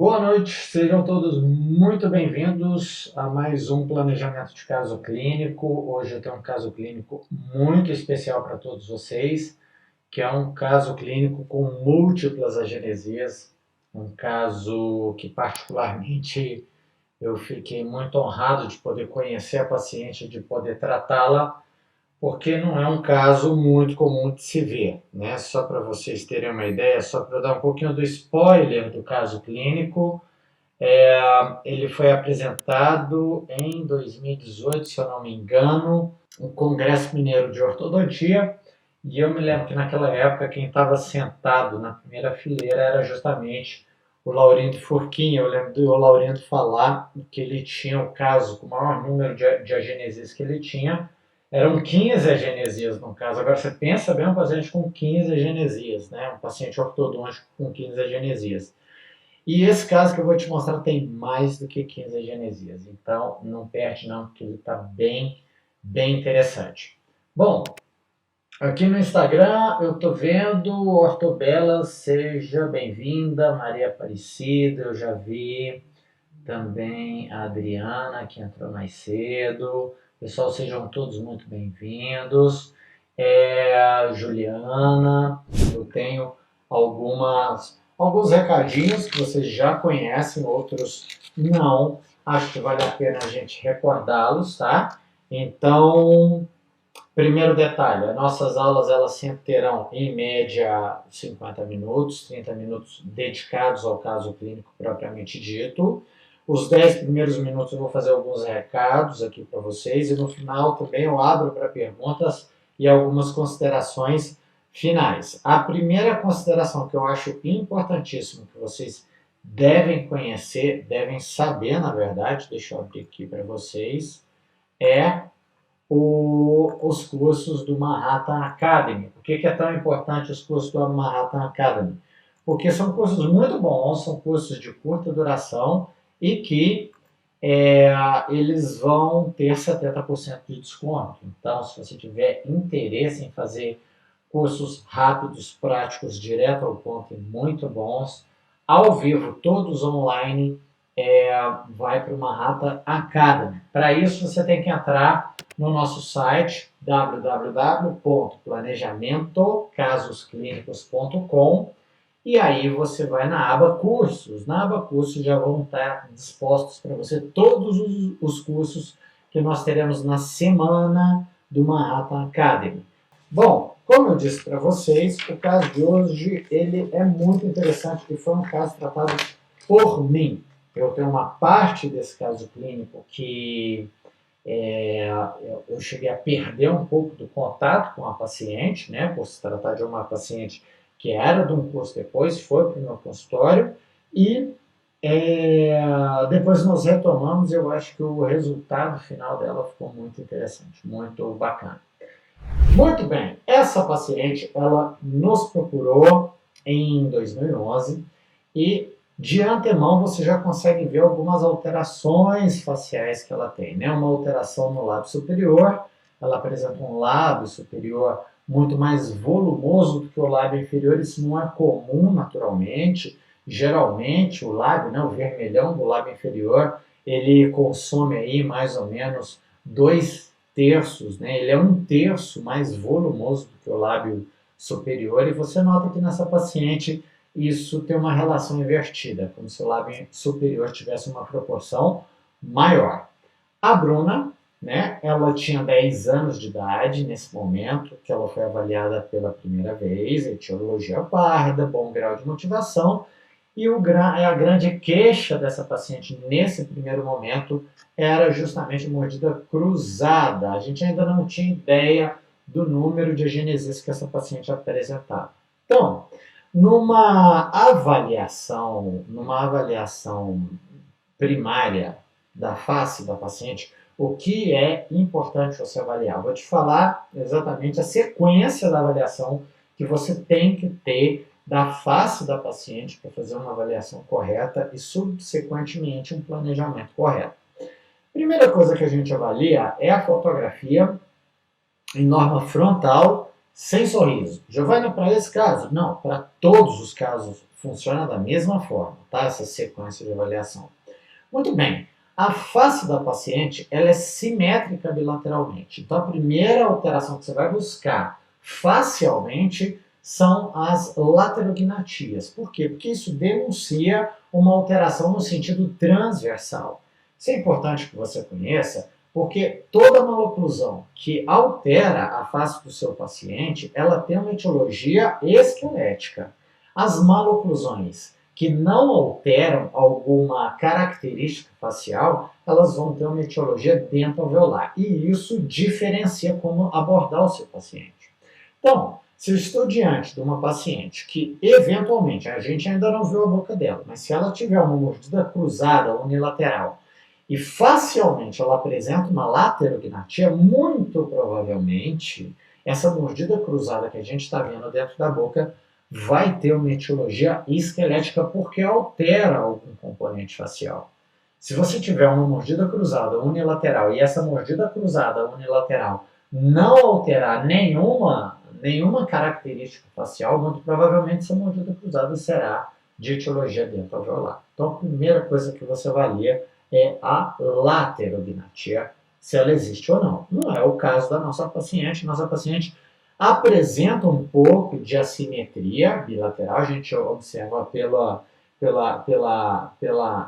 Boa noite, sejam todos muito bem-vindos a mais um planejamento de caso clínico. Hoje eu tenho um caso clínico muito especial para todos vocês, que é um caso clínico com múltiplas agenesias, um caso que particularmente eu fiquei muito honrado de poder conhecer a paciente, de poder tratá-la, porque não é um caso muito comum de se ver, né? Só para vocês terem uma ideia, só para dar um pouquinho do spoiler do caso clínico, ele foi apresentado em 2018, se eu não me engano, no Congresso Mineiro de Ortodontia, e eu me lembro que naquela época quem estava sentado na primeira fileira era justamente o Laurindo Furquim. Eu lembro do Laurindo falar que ele tinha o caso com o maior número de agenesias que ele tinha, eram 15 agenesias no caso. Agora você pensa bem um paciente com 15 agenesias, né? Um paciente ortodôntico com 15 agenesias. E esse caso que eu vou te mostrar tem mais do que 15 agenesias, então não perde não, porque ele está bem interessante. Bom, aqui no Instagram eu estou vendo Ortobela, seja bem-vinda, Maria Aparecida, eu já vi também a Adriana, que entrou mais cedo. Pessoal, sejam todos muito bem-vindos. Juliana, eu tenho alguns recadinhos que vocês já conhecem, outros não. Acho que vale a pena a gente recordá-los, tá? Então, primeiro detalhe, as nossas aulas elas sempre terão, em média, 50 minutos, 30 minutos dedicados ao caso clínico propriamente dito. Os 10 primeiros minutos eu vou fazer alguns recados aqui para vocês e no final também eu abro para perguntas e algumas considerações finais. A primeira consideração que eu acho importantíssimo que vocês devem conhecer, devem saber, na verdade, deixa eu abrir aqui para vocês, é os cursos do Manhattan Academy. Por que é tão importante os cursos do Manhattan Academy? Porque são cursos muito bons, são cursos de curta duração e que eles vão ter 70% de desconto. Então, se você tiver interesse em fazer cursos rápidos, práticos, direto ao ponto e muito bons, ao vivo, todos online, vai para o Manhattan Academy. Para isso, você tem que entrar no nosso site www.planejamentocasusclinicos.com e aí você vai na aba cursos. Na aba cursos já vão estar dispostos para você todos os cursos que nós teremos na semana do Manhattan Academy. Bom, como eu disse para vocês, o caso de hoje ele é muito interessante e foi um caso tratado por mim. Eu tenho uma parte desse caso clínico que eu cheguei a perder um pouco do contato com a paciente, né, por se tratar de uma paciente que era de um curso depois, foi para o meu consultório e depois nós retomamos. Eu acho que o resultado final dela ficou muito interessante, muito bacana. Muito bem, essa paciente ela nos procurou em 2011 e de antemão você já consegue ver algumas alterações faciais que ela tem, né? Uma alteração no lábio superior, ela apresenta um lábio superior muito mais volumoso do que o lábio inferior. Isso não é comum naturalmente. Geralmente o lábio, né, o vermelhão do lábio inferior, ele consome aí mais ou menos 2/3, né? Ele é 1/3 mais volumoso do que o lábio superior e você nota que nessa paciente isso tem uma relação invertida, como se o lábio superior tivesse uma proporção maior. A Bruna, né, ela tinha 10 anos de idade nesse momento, que ela foi avaliada pela primeira vez, etiologia parda, bom grau de motivação, e a grande queixa dessa paciente nesse primeiro momento era justamente mordida cruzada. A gente ainda não tinha ideia do número de agenesias que essa paciente apresentava. Então, numa avaliação primária da face da paciente, o que é importante você avaliar? Eu vou te falar exatamente a sequência da avaliação que você tem que ter da face da paciente para fazer uma avaliação correta e, subsequentemente, um planejamento correto. Primeira coisa que a gente avalia é a fotografia em norma frontal, sem sorriso. Giovana, para esse caso? Não, para todos os casos funciona da mesma forma, tá? Essa sequência de avaliação. Muito bem. A face da paciente ela é simétrica bilateralmente. Então, a primeira alteração que você vai buscar facialmente são as laterognatias. Por quê? Porque isso denuncia uma alteração no sentido transversal. Isso é importante que você conheça, porque toda maloclusão que altera a face do seu paciente, ela tem uma etiologia esquelética. As maloclusões que não alteram alguma característica facial, elas vão ter uma etiologia dentoalveolar. E isso diferencia como abordar o seu paciente. Então, se eu estou diante de uma paciente que, eventualmente, a gente ainda não viu a boca dela, mas se ela tiver uma mordida cruzada unilateral e facialmente ela apresenta uma laterognatia, muito provavelmente essa mordida cruzada que a gente está vendo dentro da boca vai ter uma etiologia esquelética porque altera algum componente facial. Se você tiver uma mordida cruzada unilateral e essa mordida cruzada unilateral não alterar nenhuma característica facial, muito provavelmente essa mordida cruzada será de etiologia dentoalveolar. Então, a primeira coisa que você avalia é a laterognatia, se ela existe ou não. Não é o caso da nossa paciente. Nossa paciente apresenta um pouco de assimetria bilateral, a gente observa pela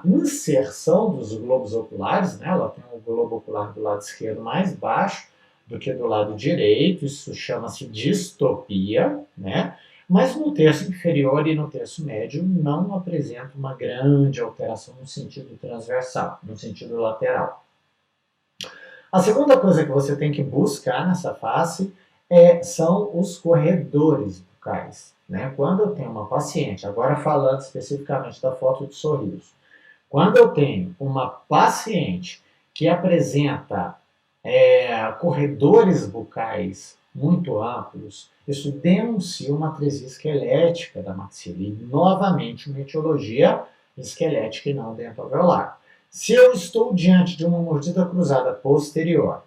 inserção dos globos oculares, né? Ela tem o globo ocular do lado esquerdo mais baixo do que do lado direito, isso chama-se distopia, né? Mas no terço inferior e no terço médio não apresenta uma grande alteração no sentido transversal, no sentido lateral. A segunda coisa que você tem que buscar nessa face são os corredores bucais. Né? Quando eu tenho uma paciente, agora falando especificamente da foto de sorriso, quando eu tenho uma paciente que apresenta corredores bucais muito amplos, isso denuncia uma atresia esquelética da maxila e, novamente, uma etiologia esquelética e não dentoalveolar. Se eu estou diante de uma mordida cruzada posterior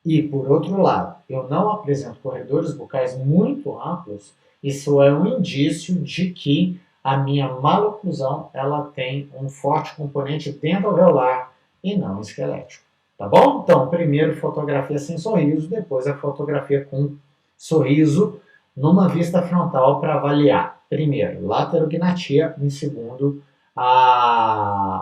e, por outro lado, eu não apresento corredores bucais muito amplos, isso é um indício de que a minha maloclusão ela tem um forte componente dentoalveolar e não esquelético. Tá bom? Então, primeiro fotografia sem sorriso, depois a fotografia com sorriso numa vista frontal para avaliar, primeiro, laterognatia, em segundo,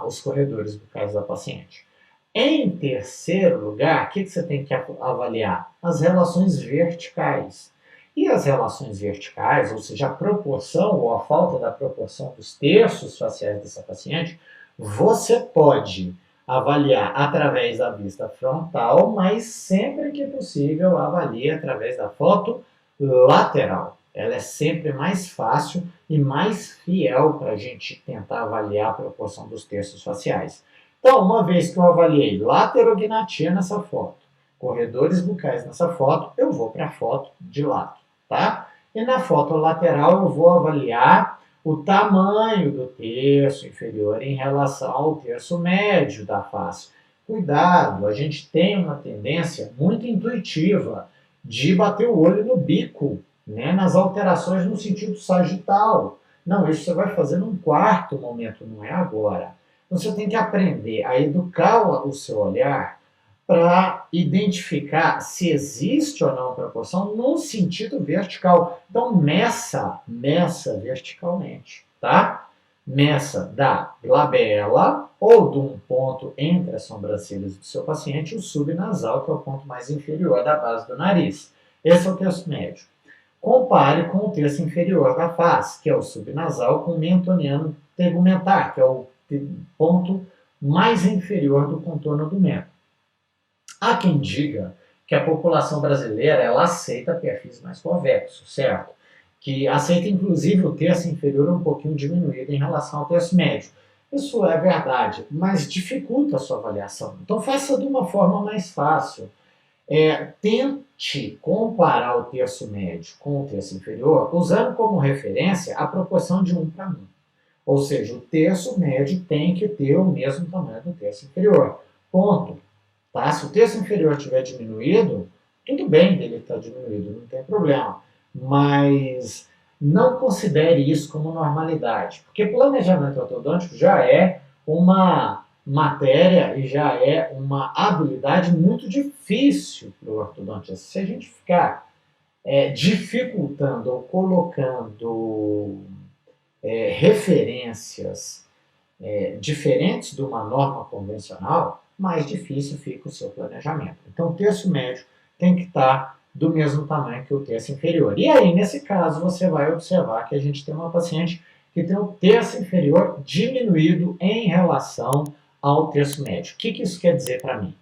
os corredores bucais da paciente. Em terceiro lugar, o que você tem que avaliar? As relações verticais. E as relações verticais, ou seja, a proporção ou a falta da proporção dos terços faciais dessa paciente, você pode avaliar através da vista frontal, mas sempre que possível avalie através da foto lateral. Ela é sempre mais fácil e mais fiel para a gente tentar avaliar a proporção dos terços faciais. Então, uma vez que eu avaliei laterognatia nessa foto, corredores bucais nessa foto, eu vou para a foto de lado, tá? E na foto lateral eu vou avaliar o tamanho do terço inferior em relação ao terço médio da face. Cuidado, a gente tem uma tendência muito intuitiva de bater o olho no bico, né, nas alterações no sentido sagital. Não, isso você vai fazer num quarto momento, não é agora. Você tem que aprender a educar o seu olhar para identificar se existe ou não proporção no sentido vertical. Então, meça verticalmente, tá? Meça da glabela ou de um ponto entre as sobrancelhas do seu paciente, o subnasal, que é o ponto mais inferior da base do nariz. Esse é o terço médio. Compare com o terço inferior da face, que é o subnasal, com o mentoniano tegumentar, que é o ponto mais inferior do contorno do mento. Há quem diga que a população brasileira ela aceita perfis mais convexos, certo? Que aceita inclusive o terço inferior um pouquinho diminuído em relação ao terço médio. Isso é verdade, mas dificulta a sua avaliação. Então faça de uma forma mais fácil. Tente comparar o terço médio com o terço inferior usando como referência a proporção de 1 para 1. Ou seja, o terço médio tem que ter o mesmo tamanho do terço inferior. Ponto. Tá? Se o terço inferior tiver diminuído, tudo bem dele estar diminuído, não tem problema. Mas não considere isso como normalidade, porque planejamento ortodôntico já é uma matéria e já é uma habilidade muito difícil para o ortodontista. Se a gente ficar dificultando ou colocando referências diferentes de uma norma convencional, mais difícil fica o seu planejamento. Então, o terço médio tem que estar do mesmo tamanho que o terço inferior. E aí, nesse caso, você vai observar que a gente tem uma paciente que tem o terço inferior diminuído em relação ao terço médio. O que isso quer dizer para mim?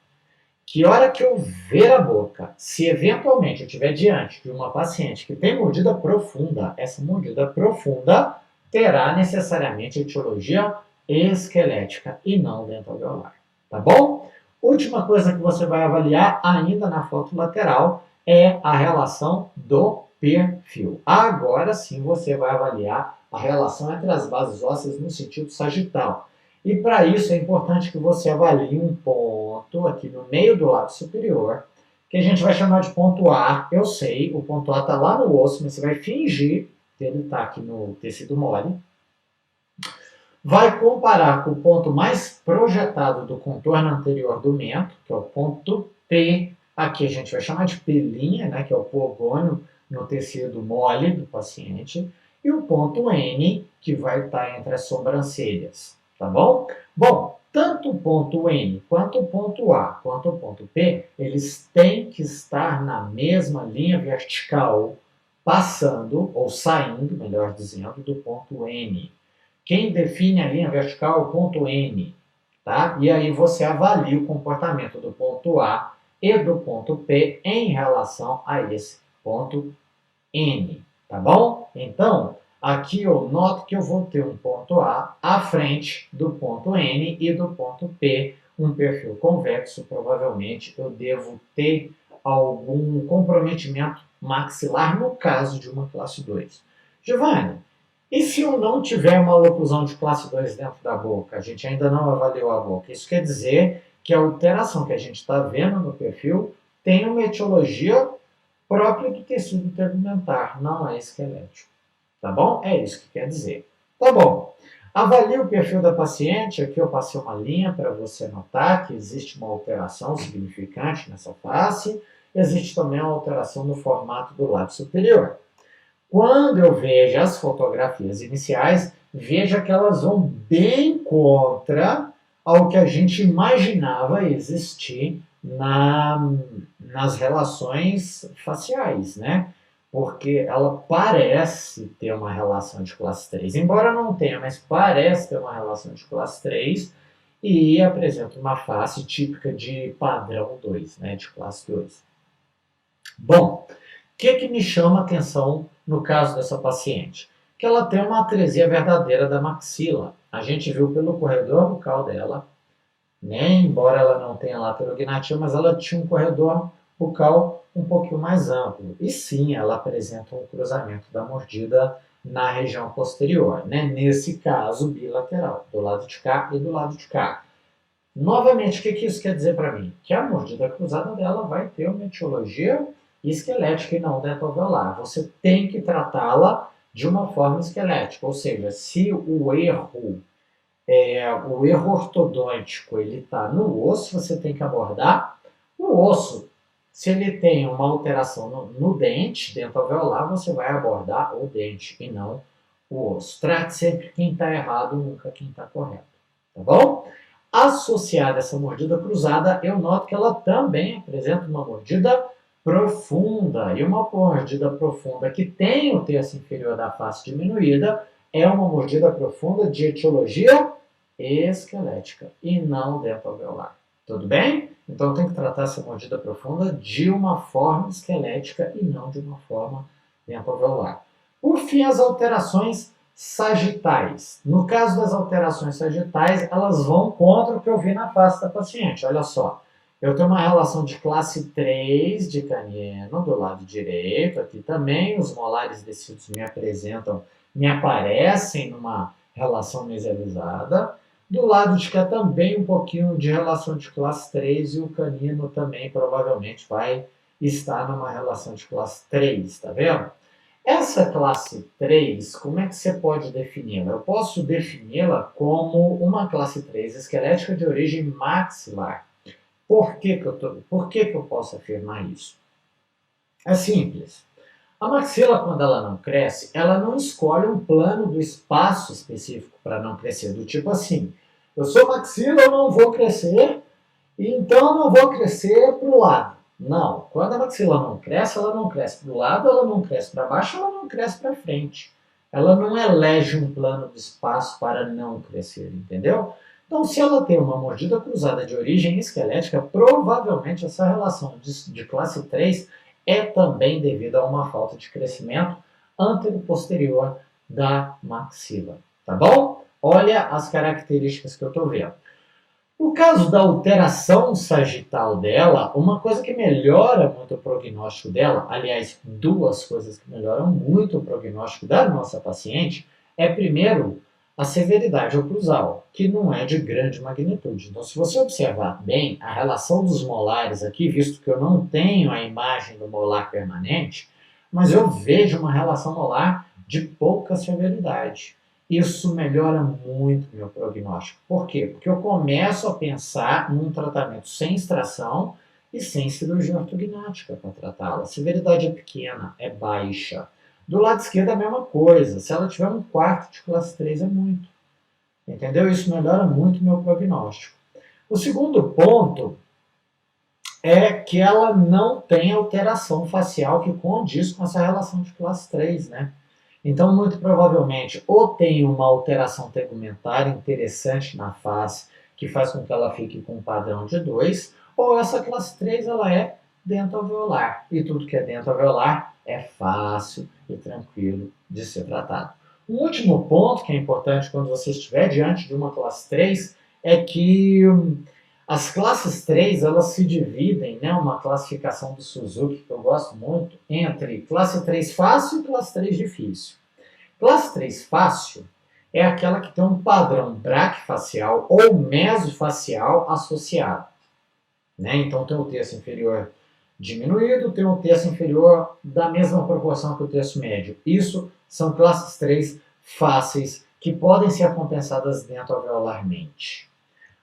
Que hora que eu ver a boca, se eventualmente eu estiver diante de uma paciente que tem mordida profunda, essa mordida profunda terá necessariamente etiologia esquelética e não dentalveolar. Tá bom? Última coisa que você vai avaliar ainda na foto lateral é a relação do perfil. Agora sim você vai avaliar a relação entre as bases ósseas no sentido sagital. E para isso é importante que você avalie um ponto aqui no meio do lábio superior, que a gente vai chamar de ponto A. Eu sei, o ponto A está lá no osso, mas você vai fingir que ele está aqui no tecido mole. Vai comparar com o ponto mais projetado do contorno anterior do mento, que é o ponto P. Aqui a gente vai chamar de pelinha, né, que é o pogônio no tecido mole do paciente. E o ponto N, que vai estar entre as sobrancelhas. Tá bom? Bom, tanto o ponto N, quanto o ponto A, quanto o ponto P, eles têm que estar na mesma linha vertical, passando, ou saindo, melhor dizendo, do ponto N. Quem define a linha vertical é o ponto N, tá? E aí você avalia o comportamento do ponto A e do ponto P em relação a esse ponto N, tá bom? Então, aqui eu noto que eu vou ter um ponto A à frente do ponto N e do ponto P, um perfil convexo. Provavelmente eu devo ter algum comprometimento maxilar no caso de uma classe 2. Giovanni, e se eu não tiver uma oclusão de classe 2 dentro da boca? A gente ainda não avaliou a boca. Isso quer dizer que a alteração que a gente está vendo no perfil tem uma etiologia própria do tecido integumentar, não é esquelético. Tá bom? É isso que quer dizer. Tá bom. Avalie o perfil da paciente. Aqui eu passei uma linha para você notar que existe uma alteração significante nessa face. Existe também uma alteração no formato do lábio superior. Quando eu vejo as fotografias iniciais, veja que elas vão bem contra ao que a gente imaginava existir nas relações faciais, né? Porque ela parece ter uma relação de classe 3, embora não tenha, mas parece ter uma relação de classe 3 e apresenta uma face típica de padrão 2, né? De classe 2. Bom, o que me chama a atenção no caso dessa paciente? Que ela tem uma atresia verdadeira da maxila. A gente viu pelo corredor bucal dela, né? Embora ela não tenha laterognatia, mas ela tinha um corredor bucal um pouquinho mais amplo. E sim, ela apresenta um cruzamento da mordida na região posterior, né? Nesse caso, bilateral, do lado de cá e do lado de cá. Novamente, o que isso quer dizer para mim? Que a mordida cruzada dela vai ter uma etiologia esquelética e não dentoalveolar. Você tem que tratá-la de uma forma esquelética, ou seja, se o erro ortodôntico ele está no osso, você tem que abordar o osso. Se ele tem uma alteração no dente dentoalveolar, você vai abordar o dente e não o osso. Trate sempre quem está errado, nunca quem está correto. Tá bom? Associada a essa mordida cruzada, eu noto que ela também apresenta uma mordida profunda. E uma mordida profunda que tem o terço inferior da face diminuída é uma mordida profunda de etiologia esquelética e não dentoalveolar. Tudo bem? Então tem que tratar essa mordida profunda de uma forma esquelética e não de uma forma dentoalveolar. Por fim, as alterações sagitais. No caso das alterações sagitais, elas vão contra o que eu vi na face da paciente. Olha só, eu tenho uma relação de classe 3 de caniano do lado direito. Aqui também os molares descidos me aparecem numa relação mesializada. Do lado de cá também um pouquinho de relação de classe 3 e o canino também provavelmente vai estar numa relação de classe 3, tá vendo? Essa classe 3, como é que você pode defini-la? Eu posso defini-la como uma classe 3 esquelética de origem maxilar. Por que eu posso afirmar isso? É simples. A maxila, quando ela não cresce, ela não escolhe um plano do espaço específico para não crescer, do tipo assim, eu sou maxila, eu não vou crescer, então eu não vou crescer para o lado. Não, quando a maxila não cresce, ela não cresce para o lado, ela não cresce para baixo, ela não cresce para frente. Ela não elege um plano do espaço para não crescer, entendeu? Então, se ela tem uma mordida cruzada de origem esquelética, provavelmente essa relação de classe 3 é também devido a uma falta de crescimento antero-posterior da maxila. Tá bom? Olha as características que eu estou vendo. No caso da alteração sagital dela, uma coisa que melhora muito o prognóstico dela, aliás, duas coisas que melhoram muito o prognóstico da nossa paciente, é primeiro a severidade oclusal, que não é de grande magnitude. Então, se você observar bem a relação dos molares aqui, visto que eu não tenho a imagem do molar permanente, mas eu vejo uma relação molar de pouca severidade. Isso melhora muito meu prognóstico. Por quê? Porque eu começo a pensar num tratamento sem extração e sem cirurgia ortognática para tratá-la. A severidade é pequena, é baixa. Do lado esquerdo é a mesma coisa. Se ela tiver um quarto de classe 3 é muito. Entendeu? Isso melhora muito meu prognóstico. O segundo ponto é que ela não tem alteração facial que condiz com essa relação de classe 3, né? Então, muito provavelmente, ou tem uma alteração tegumentar interessante na face, que faz com que ela fique com um padrão de 2, ou essa classe 3 ela é dentoalveolar. E tudo que é dentoalveolar é fácil e tranquilo de ser tratado. Um último ponto que é importante quando você estiver diante de uma classe 3 é que as classes 3 elas se dividem, né, uma classificação do Suzuki que eu gosto muito, entre classe 3 fácil e classe 3 difícil. Classe 3 fácil é aquela que tem um padrão braquifacial ou mesofacial associado. Né? Então tem o terço inferior diminuído, tem o terço inferior da mesma proporção que o terço médio. Isso são classes 3 fáceis que podem ser compensadas dentoalveolarmente.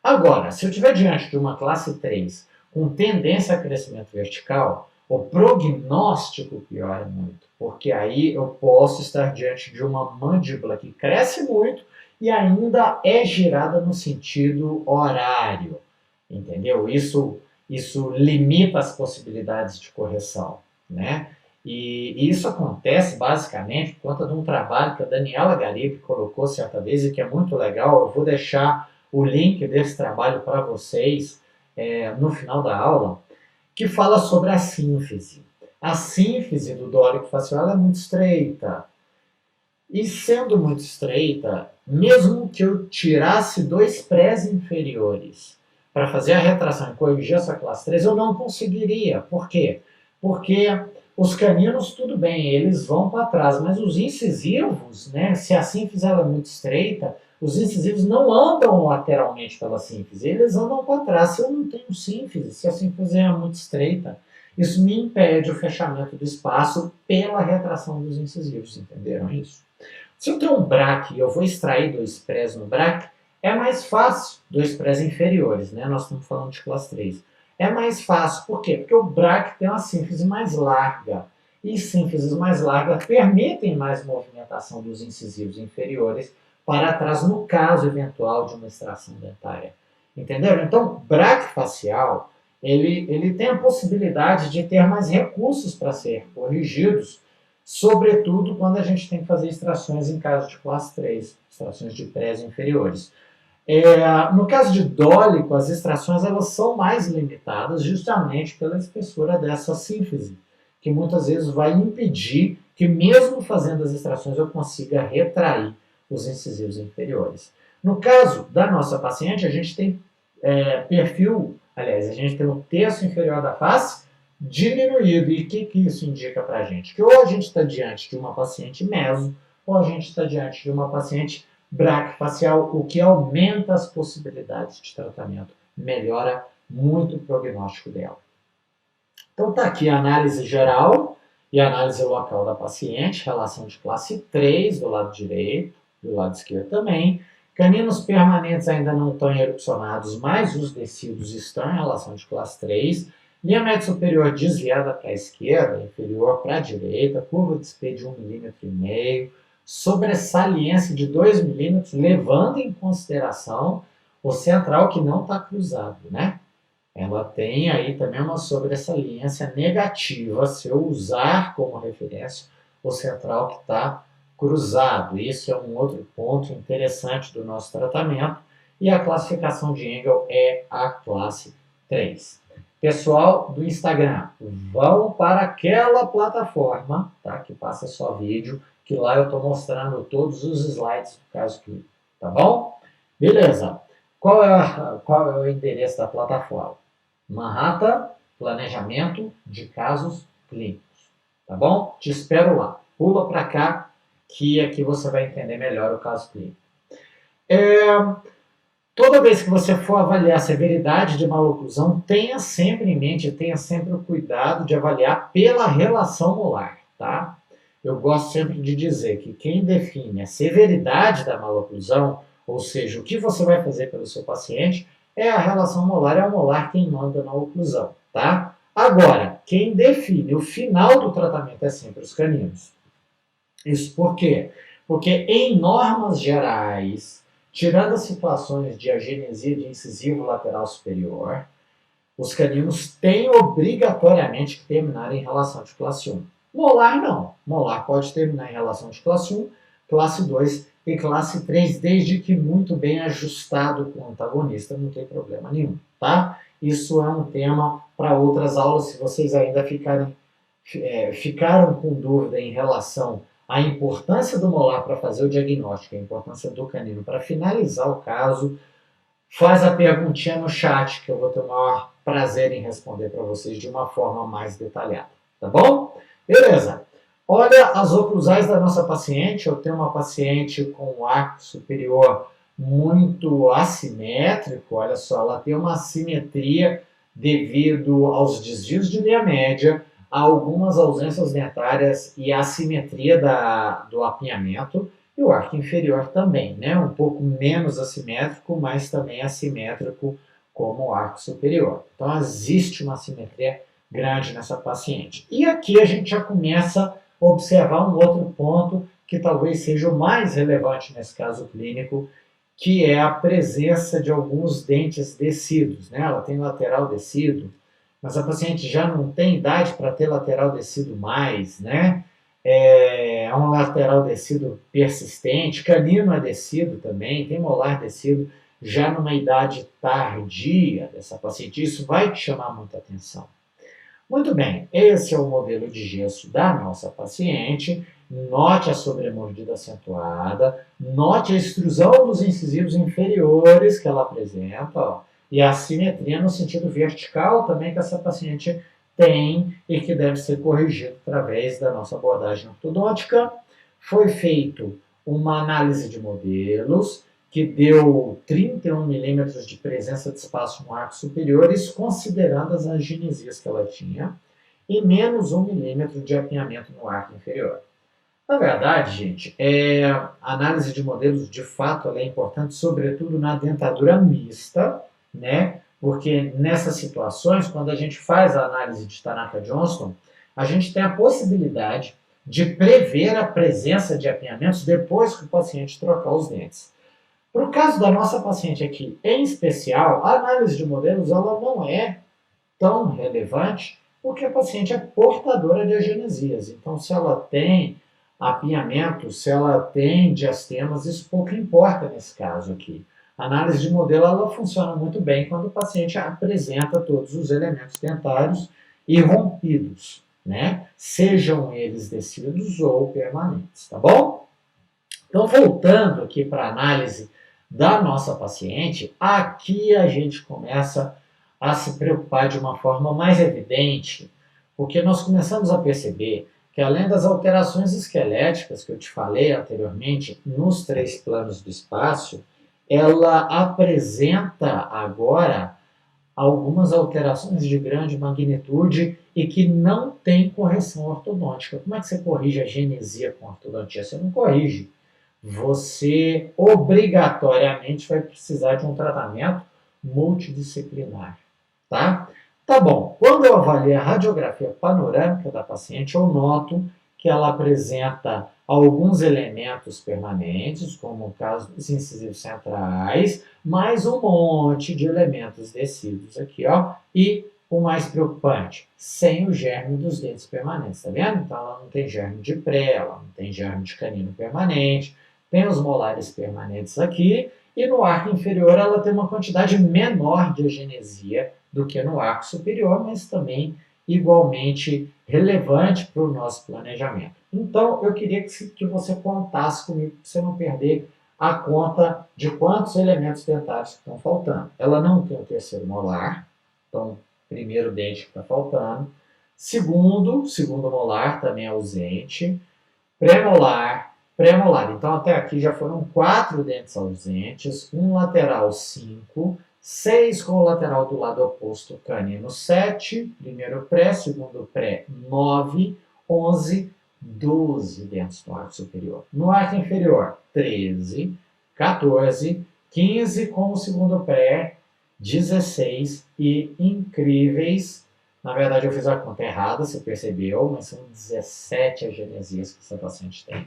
Agora, se eu estiver diante de uma classe 3 com tendência a crescimento vertical, o prognóstico piora muito, porque aí eu posso estar diante de uma mandíbula que cresce muito e ainda é girada no sentido horário, entendeu? Isso limita as possibilidades de correção, né? E isso acontece basicamente por conta de um trabalho que a Daniela Garibe colocou certa vez e que é muito legal. Eu vou deixar o link desse trabalho para vocês no final da aula, que fala sobre a sínfise. A sínfise do dórico facial é muito estreita. E sendo muito estreita, mesmo que eu tirasse dois prés inferiores para fazer a retração e corrigir essa classe 3, eu não conseguiria. Por quê? Porque os caninos, tudo bem, eles vão para trás, mas os incisivos, né, se a sínfise ela é muito estreita, os incisivos não andam lateralmente pela sínfise, eles andam para trás. Se eu não tenho sínfise, se a sínfise é muito estreita, isso me impede o fechamento do espaço pela retração dos incisivos, entenderam isso? Se eu tenho um braque e eu vou extrair dois prés no braque, é mais fácil, dois prés inferiores, né? Nós estamos falando de classe 3. É mais fácil, por quê? Porque o braque tem uma sínfise mais larga. E sínfises mais largas permitem mais movimentação dos incisivos inferiores para trás, no caso eventual de uma extração dentária. Entenderam? Então, braque facial, ele tem a possibilidade de ter mais recursos para ser corrigidos, sobretudo quando a gente tem que fazer extrações em caso de classe 3, extrações de prés inferiores. No caso de dólico, as extrações elas são mais limitadas justamente pela espessura dessa sínfise, que muitas vezes vai impedir que mesmo fazendo as extrações eu consiga retrair os incisivos inferiores. No caso da nossa paciente, a gente tem perfil, aliás, a gente tem o terço inferior da face diminuído. E o que isso indica para a gente? Que ou a gente está diante de uma paciente meso, ou a gente está diante de uma paciente braquifacial, o que aumenta as possibilidades de tratamento, melhora muito o prognóstico dela. Então tá aqui a análise geral E análise local da paciente, relação de classe 3 do lado direito, do lado esquerdo também. Caninos permanentes ainda não estão erupcionados, mas os descidos estão em relação de classe 3. Linha média superior desviada para a esquerda, inferior para a direita, curva de SP de 1,5 mm, sobressaliência de 2 mm, levando em consideração o central que não está cruzado, né? Ela tem aí também uma sobressaliência negativa se eu usar como referência o central que está cruzado. Isso é um outro ponto interessante do nosso tratamento. E a classificação de Engel é a classe 3. Pessoal do Instagram, vão para aquela plataforma, tá, que passa só vídeo, que lá eu estou mostrando todos os slides do caso clínico, tá bom? Beleza. Qual é o endereço da plataforma? Manhattan, planejamento de casos clínicos, tá bom? Te espero lá. Pula para cá, que aqui você vai entender melhor o caso clínico. Toda vez que você for avaliar a severidade de maloclusão, tenha sempre em mente, tenha sempre o cuidado de avaliar pela relação molar, tá? Eu gosto sempre de dizer que quem define a severidade da maloclusão, ou seja, o que você vai fazer pelo seu paciente, é a relação molar, é o molar quem manda na oclusão, tá? Agora, quem define o final do tratamento é sempre os caninos. Isso por quê? Porque em normas gerais, tirando as situações de agenesia de incisivo lateral superior, os caninos têm obrigatoriamente que terminar em relação de classe 1. Molar não. Molar pode terminar em relação de classe 1, classe 2 e classe 3, desde que muito bem ajustado com o antagonista, não tem problema nenhum, tá? Isso é um tema para outras aulas, se vocês ainda ficaram com dúvida em relação à importância do molar para fazer o diagnóstico, a importância do canino para finalizar o caso, faz a perguntinha no chat, que eu vou ter o maior prazer em responder para vocês de uma forma mais detalhada, tá bom? Beleza. Olha as oclusais da nossa paciente. Eu tenho uma paciente com um arco superior muito assimétrico. Olha só, ela tem uma assimetria devido aos desvios de linha média, a algumas ausências dentárias e a assimetria do apinhamento. E o arco inferior também, né? Um pouco menos assimétrico, mas também assimétrico como o arco superior. Então, existe uma assimetria grande nessa paciente. E aqui a gente já começa a observar um outro ponto que talvez seja o mais relevante nesse caso clínico, que é a presença de alguns dentes descidos, né? Ela tem lateral descido, mas a paciente já não tem idade para ter lateral descido mais, né? É um lateral descido persistente, canino é descido também, tem molar descido já numa idade tardia dessa paciente. Isso vai te chamar muita atenção. Muito bem, esse é o modelo de gesso da nossa paciente. Note a sobremordida acentuada, note a extrusão dos incisivos inferiores que ela apresenta, ó, e a assimetria no sentido vertical também que essa paciente tem e que deve ser corrigido através da nossa abordagem ortodôntica. Foi feito uma análise de modelos que deu 31 milímetros de presença de espaço no arco superior, isso considerando as agenesias que ela tinha, e menos 1 milímetro de apinhamento no arco inferior. Na verdade, gente, a análise de modelos, de fato, ela é importante, sobretudo na dentadura mista, né? Porque nessas situações, quando a gente faz a análise de Tanaka-Johnston, a gente tem a possibilidade de prever a presença de apinhamentos depois que o paciente trocar os dentes. Para o caso da nossa paciente aqui, em especial, a análise de modelos ela não é tão relevante porque a paciente é portadora de agenesias. Então, se ela tem apinhamento, se ela tem diastemas, isso pouco importa nesse caso aqui. A análise de modelo ela funciona muito bem quando o paciente apresenta todos os elementos dentários irrompidos, né? Sejam eles descidos ou permanentes, tá bom? Então, voltando aqui para a análise da nossa paciente, aqui a gente começa a se preocupar de uma forma mais evidente, porque nós começamos a perceber que além das alterações esqueléticas que eu te falei anteriormente nos 3 planos do espaço, ela apresenta agora algumas alterações de grande magnitude e que não tem correção ortodôntica. Como é que você corrige a genesia com ortodontia? Você não corrige. Você obrigatoriamente vai precisar de um tratamento multidisciplinar, tá? Tá bom. Quando eu avalio a radiografia panorâmica da paciente, eu noto que ela apresenta alguns elementos permanentes, como o caso dos incisivos centrais, mais um monte de elementos descidos aqui, ó, e o mais preocupante, sem o germe dos dentes permanentes, tá vendo? Então ela não tem germe de pré, ela não tem germe de canino permanente, tem os molares permanentes aqui, e no arco inferior ela tem uma quantidade menor de agenesia do que no arco superior, mas também igualmente relevante para o nosso planejamento. Então, eu queria que você contasse comigo, para você não perder a conta de quantos elementos dentários estão faltando. Ela não tem o terceiro molar, então, primeiro dente que está faltando. Segundo molar também é ausente. Premolar, premolar. Então, até aqui já foram 4 dentes ausentes, um lateral 5, 6 com o lateral do lado oposto canino 7, primeiro pré, segundo pré 9, 11, 12 dentes no arco superior. No arco inferior, 13, 14, 15 com o segundo pré, 16 e incríveis. Na verdade, eu fiz a conta errada, você percebeu, mas são 17 agenesias que essa paciente tem.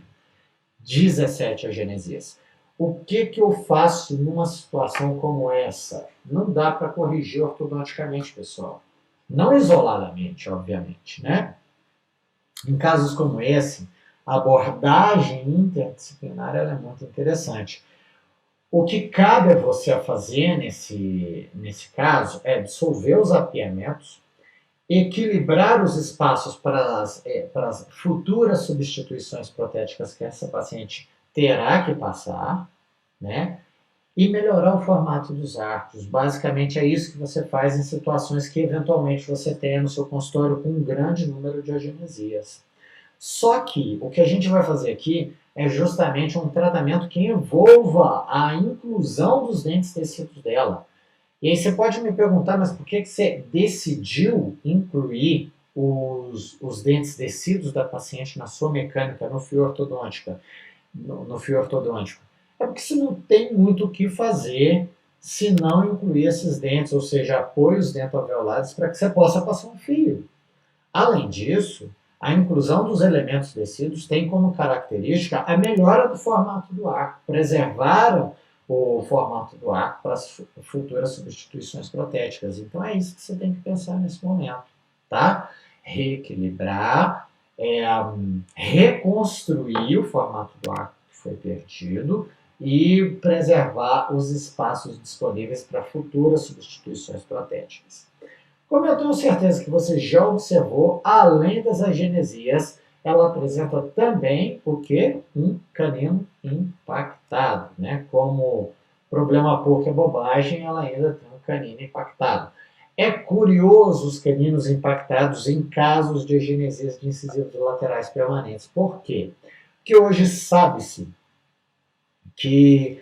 17 agenesias. O que eu faço numa situação como essa? Não dá para corrigir ortodonticamente, pessoal. Não isoladamente, obviamente, né? Em casos como esse, a abordagem interdisciplinar é muito interessante. O que cabe a você fazer nesse caso é dissolver os apiamentos, equilibrar os espaços para as futuras substituições protéticas que essa paciente terá que passar, né? E melhorar o formato dos arcos. Basicamente é isso que você faz em situações que eventualmente você tenha no seu consultório com um grande número de agenesias. Só que o que a gente vai fazer aqui é justamente um tratamento que envolva a inclusão dos dentes tecidos dela. E aí você pode me perguntar, mas por que você decidiu incluir os dentes descidos da paciente na sua mecânica, no fio ortodôntico? No fio ortodôntico? É porque você não tem muito o que fazer se não incluir esses dentes, ou seja, apoios dentoalveolares para que você possa passar um fio. Além disso, a inclusão dos elementos descidos tem como característica a melhora do formato do arco. Preservaram o formato do arco para as futuras substituições protéticas. Então é isso que você tem que pensar nesse momento, tá? Reequilibrar, reconstruir o formato do arco que foi perdido e preservar os espaços disponíveis para futuras substituições protéticas. Como eu tenho certeza que você já observou, além das agenesias, ela apresenta também o quê? Um canino impactado, né? Como problema pouco é bobagem, ela ainda tem um canino impactado. É curioso os caninos impactados em casos de agenesias de incisivos laterais permanentes. Por quê? Porque hoje sabe-se que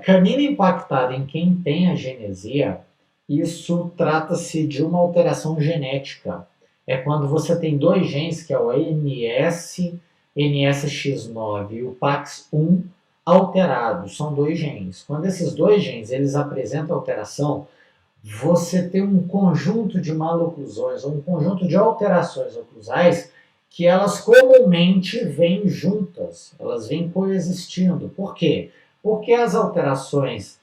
canino impactado em quem tem agenesia, isso trata-se de uma alteração genética. É quando você tem dois genes, que é o NSX9 e o PAX1 alterados. São dois genes. Quando esses dois genes eles apresentam alteração, você tem um conjunto de maloclusões, um conjunto de alterações oclusais que elas comumente vêm juntas, elas vêm coexistindo. Por quê? Porque as alterações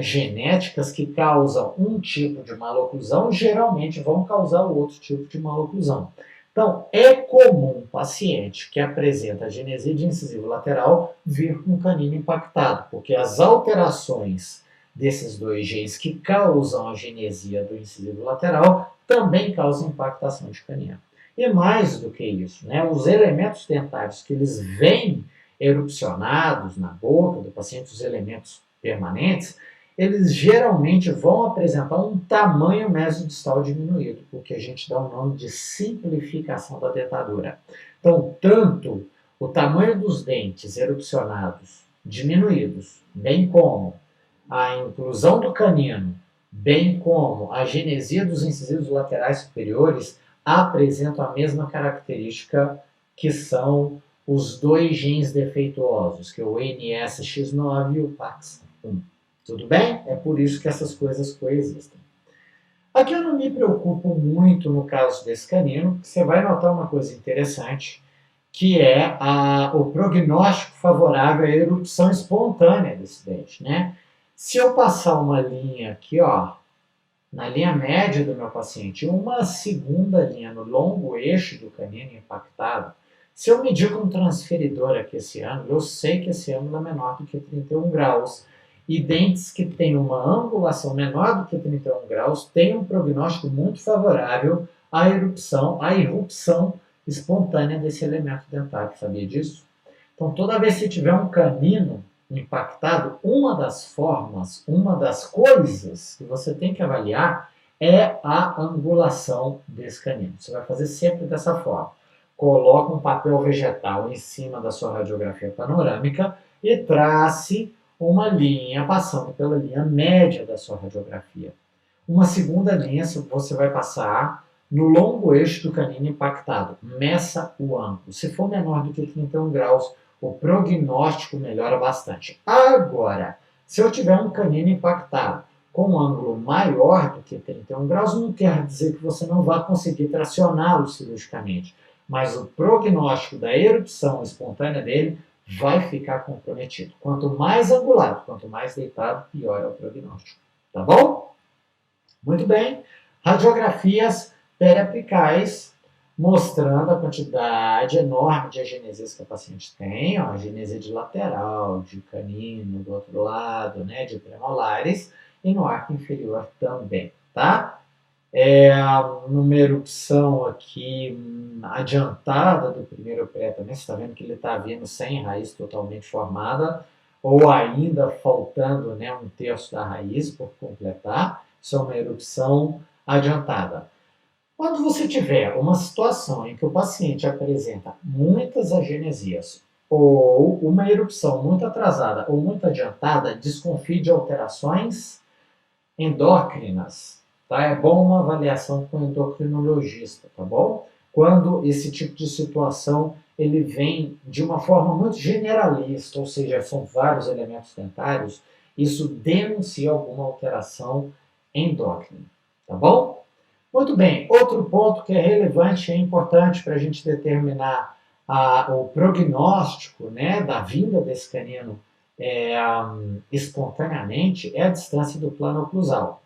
genéticas que causam um tipo de maloclusão geralmente vão causar o outro tipo de maloclusão. Então, é comum um paciente que apresenta agenesia de incisivo lateral vir com canino impactado, porque as alterações desses dois genes que causam a agenesia do incisivo lateral também causam impactação de canino. E mais do que isso, né, os elementos dentários que eles vêm erupcionados na boca do paciente, os elementos permanentes, eles geralmente vão apresentar um tamanho mesodistal diminuído, o que a gente dá o nome de simplificação da dentadura. Então, tanto o tamanho dos dentes erupcionados diminuídos, bem como a inclusão do canino bem como a genesia dos incisivos laterais superiores apresentam a mesma característica, que são os dois genes defeituosos, que é o NSX9 e o PAX1. Tudo bem? É por isso que essas coisas coexistem. Aqui eu não me preocupo muito no caso desse canino, você vai notar uma coisa interessante, que é o prognóstico favorável à erupção espontânea desse dente, né? Se eu passar uma linha aqui, ó, na linha média do meu paciente, uma segunda linha no longo eixo do canino impactado, se eu medir com um transferidor aqui esse ângulo, eu sei que esse ângulo é menor do que 31 graus. E dentes que têm uma angulação menor do que 31 graus têm um prognóstico muito favorável à irrupção espontânea desse elemento dentário. Sabia disso? Então, toda vez que tiver um canino impactado, uma das formas, uma das coisas que você tem que avaliar é a angulação desse canino. Você vai fazer sempre dessa forma. Coloca um papel vegetal em cima da sua radiografia panorâmica e trace uma linha passando pela linha média da sua radiografia. Uma segunda linha você vai passar no longo eixo do canino impactado. Meça o ângulo. Se for menor do que 31 graus, o prognóstico melhora bastante. Agora, se eu tiver um canino impactado com um ângulo maior do que 31 graus, não quer dizer que você não vai conseguir tracioná-lo cirurgicamente, mas o prognóstico da erupção espontânea dele vai ficar comprometido. Quanto mais angulado, quanto mais deitado, pior é o prognóstico. Tá bom? Muito bem. Radiografias periapicais mostrando a quantidade enorme de agenesias que a paciente tem, ó, agenesia de lateral, de canino do outro lado, né, de premolares, e no arco inferior também, tá? Numa erupção aqui adiantada do primeiro pré também, você está vendo que ele está vindo sem raiz totalmente formada, ou ainda faltando, né, um terço da raiz por completar. Isso é uma erupção adiantada. Quando você tiver uma situação em que o paciente apresenta muitas agenesias ou uma erupção muito atrasada ou muito adiantada, desconfie de alterações endócrinas. Tá? É bom uma avaliação com o endocrinologista, tá bom? Quando esse tipo de situação ele vem de uma forma muito generalista, ou seja, são vários elementos dentários, isso denuncia alguma alteração endócrina, tá bom? Muito bem, outro ponto que é relevante e é importante para a gente determinar o prognóstico, né, da vinda desse canino espontaneamente é a distância do plano oclusal.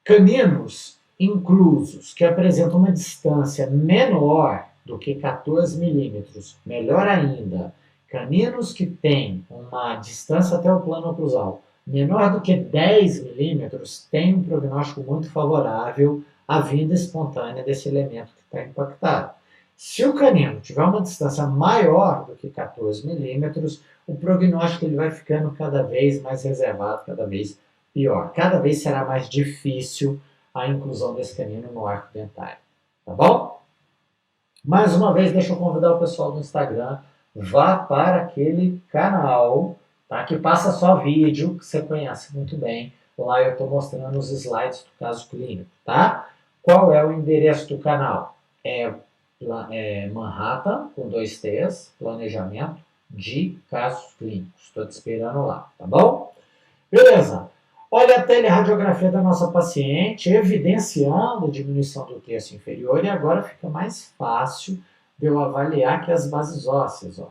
Caninos inclusos que apresentam uma distância menor do que 14 milímetros, melhor ainda, caninos que têm uma distância até o plano oclusal menor do que 10 milímetros têm um prognóstico muito favorável à vinda espontânea desse elemento que está impactado. Se o canino tiver uma distância maior do que 14 milímetros, o prognóstico ele vai ficando cada vez mais reservado, cada vez pior. Cada vez será mais difícil a inclusão desse canino no arco dentário. Tá bom? Mais uma vez, deixa eu convidar o pessoal do Instagram, vá para aquele canal, tá, que passa só vídeo, que você conhece muito bem. Lá eu estou mostrando os slides do caso clínico, tá? Qual é o endereço do canal? É Manhattan, com 2 T's, planejamento de casos clínicos. Estou te esperando lá, tá bom? Beleza. Olha a teleradiografia da nossa paciente, evidenciando a diminuição do terço inferior, e agora fica mais fácil de eu avaliar que as bases ósseas. Ó.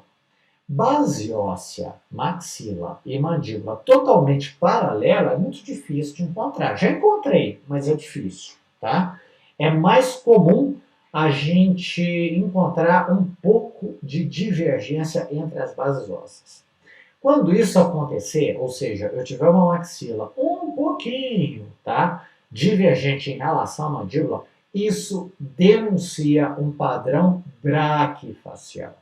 Base óssea, maxila e mandíbula totalmente paralela é muito difícil de encontrar. Já encontrei, mas é difícil. Tá? É mais comum a gente encontrar um pouco de divergência entre as bases ósseas. Quando isso acontecer, ou seja, eu tiver uma maxila um pouquinho, tá, divergente em relação à mandíbula, isso denuncia um padrão braquifacial.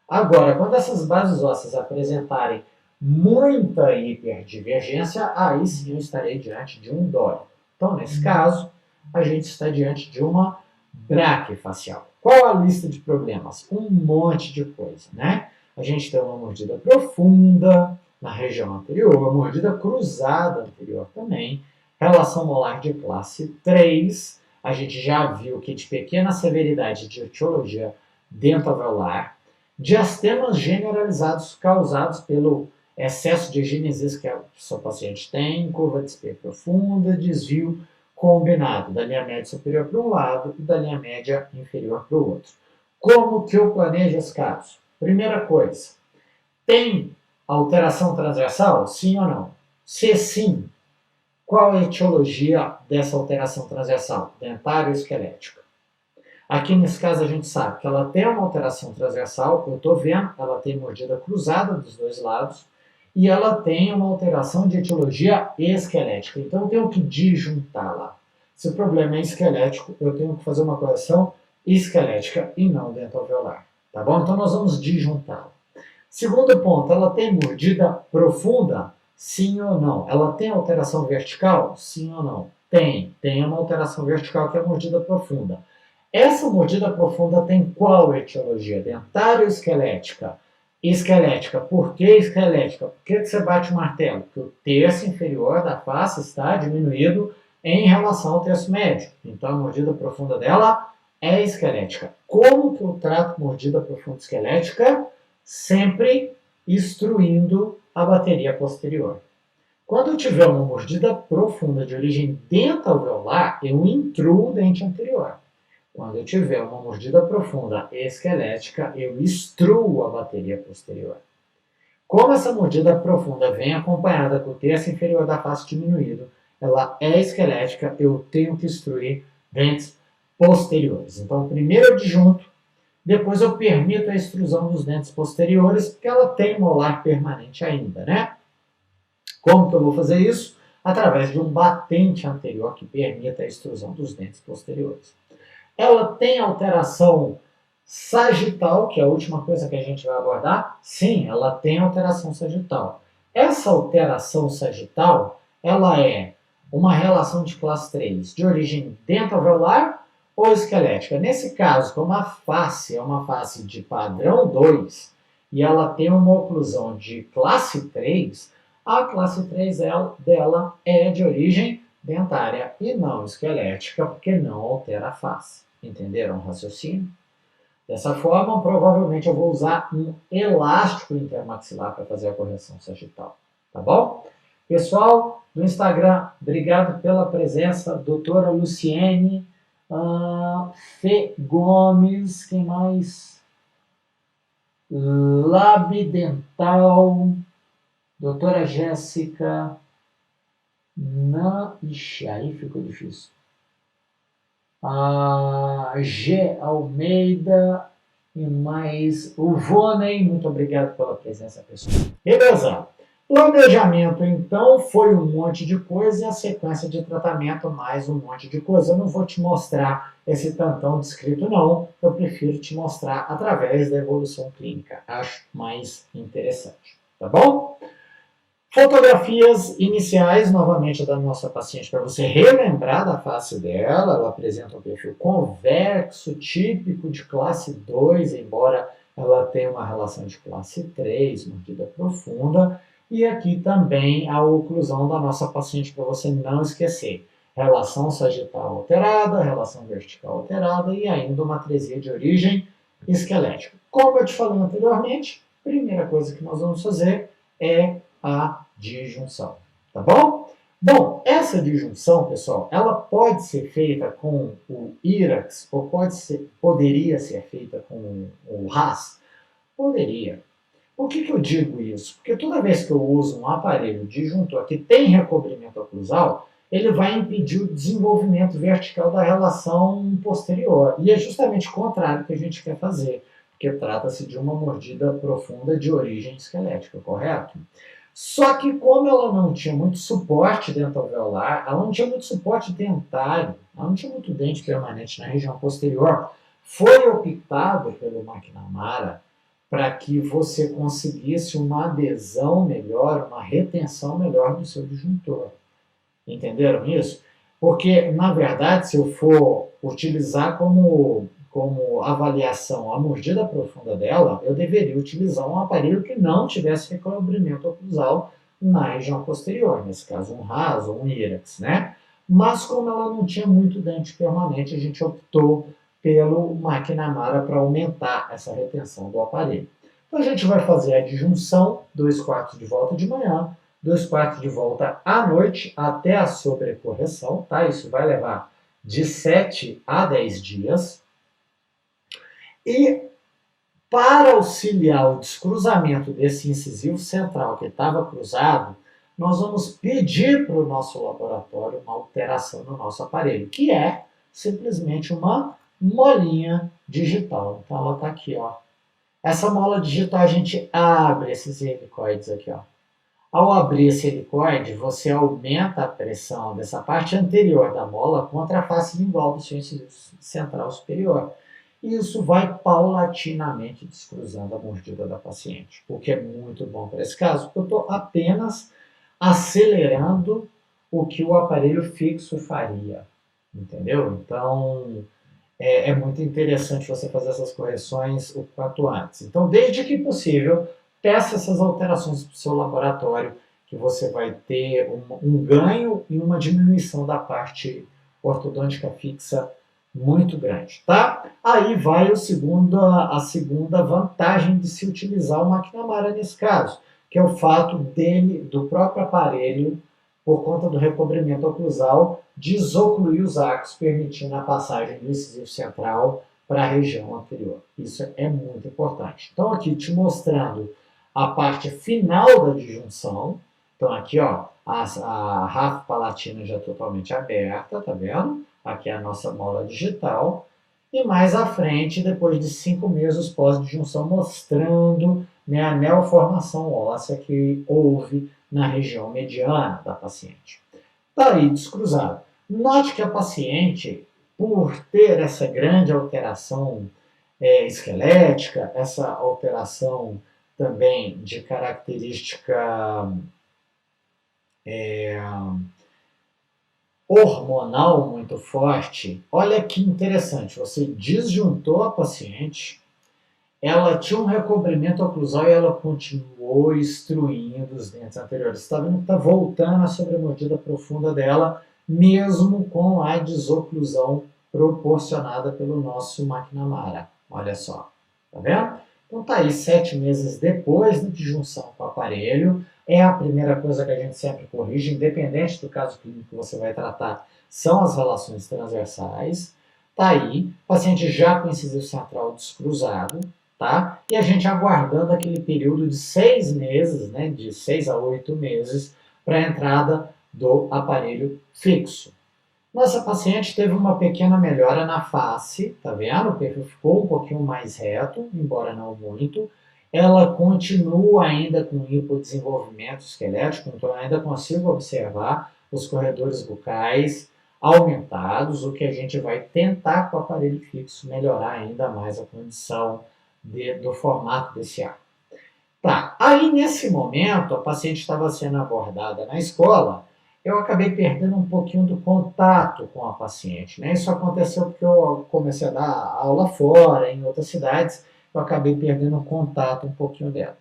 Agora, quando essas bases ósseas apresentarem muita hiperdivergência, aí sim eu estarei diante de um dórico. Então, nesse caso, a gente está diante de uma braquifacial. Qual a lista de problemas? Um monte de coisa, né? A gente tem uma mordida profunda na região anterior, uma mordida cruzada anterior também, Relação molar de classe 3, a gente já viu que de pequena severidade de etiologia dentoalveolar, diastemas generalizados causados pelo excesso de genesis que a sua paciente tem, curva de espelho profunda, desvio combinado da linha média superior para um lado e da linha média inferior para o outro. Como que eu planejo esse caso? Primeira coisa, tem alteração transversal? Sim ou não? Se sim, qual a etiologia dessa alteração transversal? Dentária ou esquelética? Aqui nesse caso a gente sabe que ela tem uma alteração transversal, eu estou vendo, ela tem mordida cruzada dos dois lados, e ela tem uma alteração de etiologia esquelética. Então eu tenho que disjuntar lá. Se o problema é esquelético, eu tenho que fazer uma correção esquelética e não dentoalveolar. Tá bom? Então nós vamos disjuntá-la. Segundo ponto, ela tem mordida profunda? Sim ou não? Ela tem alteração vertical? Sim ou não? Tem. Tem uma alteração vertical que é a mordida profunda. Essa mordida profunda tem qual etiologia? Dentária ou esquelética? Esquelética. Por que esquelética? Por que você bate o martelo? Porque o terço inferior da face está diminuído em relação ao terço médio. Então a mordida profunda dela é esquelética. Como que eu trato mordida profunda esquelética? Sempre instruindo a bateria posterior. Quando eu tiver uma mordida profunda de origem dentalveolar, eu intruo o dente anterior. Quando eu tiver uma mordida profunda esquelética, eu extruo a bateria posterior. Como essa mordida profunda vem acompanhada com o terço inferior da face diminuído, ela é esquelética, eu tenho que extruir dentes posteriores. Então, primeiro eu disjunto, depois eu permito a extrusão dos dentes posteriores, porque ela tem molar permanente ainda, né? Como que eu vou fazer isso? Através de um batente anterior que permita a extrusão dos dentes posteriores. Ela tem alteração sagital, que é a última coisa que a gente vai abordar? Sim, ela tem alteração sagital. Essa alteração sagital, ela é uma relação de classe 3, de origem dentalveolar ou esquelética. Nesse caso, como a face é uma face de padrão 2 e ela tem uma oclusão de classe 3, a classe 3 dela é de origem dentária e não esquelética, porque não altera a face. Entenderam o raciocínio? Dessa forma, provavelmente eu vou usar um elástico intermaxilar para fazer a correção sagital. Tá bom? Pessoal do Instagram, obrigado pela presença. Doutora Luciene, Fê Gomes, quem mais? Lab Dental, doutora Jéssica. Ixi, aí ficou difícil. G. Almeida e mais o Voney, muito obrigado pela presença, pessoal. Beleza. Planejamento, então, foi um monte de coisa e a sequência de tratamento mais um monte de coisa. Eu não vou te mostrar esse tantão descrito, não. Eu prefiro te mostrar através da evolução clínica. Acho mais interessante. Tá bom? Fotografias iniciais, novamente, da nossa paciente, para você relembrar da face dela. Ela apresenta um perfil convexo, típico de classe 2, embora ela tenha uma relação de classe 3, mordida profunda. E aqui também a oclusão da nossa paciente, para você não esquecer. Relação sagital alterada, relação vertical alterada e ainda uma atresia de origem esquelética. Como eu te falei anteriormente, a primeira coisa que nós vamos fazer é a disjunção, tá bom? Bom, essa disjunção, pessoal, ela pode ser feita com o IRAX ou poderia ser feita com o RAS? Poderia. Por que eu digo isso? Porque toda vez que eu uso um aparelho disjuntor que tem recobrimento oclusal, ele vai impedir o desenvolvimento vertical da relação posterior. E é justamente o contrário que a gente quer fazer, porque trata-se de uma mordida profunda de origem esquelética, correto? Só que como ela não tinha muito suporte dentalveolar, ela não tinha muito suporte dentário, ela não tinha muito dente permanente na região posterior, foi optado pelo McNamara para que você conseguisse uma adesão melhor, uma retenção melhor do seu disjuntor. Entenderam isso? Porque, na verdade, se eu for utilizar como avaliação a mordida profunda dela, eu deveria utilizar um aparelho que não tivesse recobrimento oclusal na região posterior, nesse caso um raso ou um írax, né? Mas como ela não tinha muito dente permanente, a gente optou pelo McNamara para aumentar essa retenção do aparelho. Então a gente vai fazer a disjunção, 2/4 de volta de manhã, 2/4 de volta à noite, até a sobrecorreção, tá? Isso vai levar de 7 a 10 dias. E para auxiliar o descruzamento desse incisivo central que estava cruzado, nós vamos pedir para o nosso laboratório uma alteração no nosso aparelho, que é simplesmente uma molinha digital. Então ela está aqui, ó. Essa mola digital a gente abre esses helicoides aqui, ó. Ao abrir esse helicoide, você aumenta a pressão dessa parte anterior da mola contra a face lingual do seu incisivo central superior. E isso vai paulatinamente descruzando a mordida da paciente, o que é muito bom para esse caso, porque eu estou apenas acelerando o que o aparelho fixo faria, entendeu? Então, é muito interessante você fazer essas correções o quanto antes. Então, desde que possível, peça essas alterações para o seu laboratório, que você vai ter um ganho e uma diminuição da parte ortodôntica fixa muito grande, tá? Aí vai a segunda vantagem de se utilizar o McNamara nesse caso, que é o fato do próprio aparelho, por conta do recobrimento oclusal, desocluir os arcos, permitindo a passagem do incisivo central para a região anterior. Isso é muito importante. Então, aqui te mostrando a parte final da disjunção. Então, aqui, ó, a rafa palatina já totalmente aberta, tá vendo? Aqui é a nossa mola digital. E mais à frente, depois de 5 meses pós-disjunção, mostrando, né, a neoformação óssea que houve na região mediana da paciente. Está aí descruzado. Note que a paciente, por ter essa grande alteração esquelética, essa alteração também de característica hormonal muito forte, olha que interessante, você disjuntou a paciente, ela tinha um recobrimento oclusal e ela continuou extruindo os dentes anteriores. Você está vendo que está voltando a sobremordida profunda dela, mesmo com a desoclusão proporcionada pelo nosso McNamara. Olha só, tá vendo? Então tá aí 7 meses depois da disjunção com o aparelho. É a primeira coisa que a gente sempre corrige, independente do caso clínico que você vai tratar, são as relações transversais. Tá aí, paciente já com incisivo central descruzado, tá? E a gente aguardando aquele período de 6 meses, né, de 6 a 8 meses, para a entrada do aparelho fixo. Nossa paciente teve uma pequena melhora na face, tá vendo? O perfil ficou um pouquinho mais reto, embora não muito. Ela continua ainda com hipodesenvolvimento esquelético, então eu ainda consigo observar os corredores bucais aumentados, o que a gente vai tentar com o aparelho fixo melhorar ainda mais a condição do formato desse arco. Tá, aí nesse momento a paciente estava sendo abordada na escola, eu acabei perdendo um pouquinho do contato com a paciente, né? Isso aconteceu porque eu comecei a dar aula fora, em outras cidades, eu acabei perdendo o contato um pouquinho dela.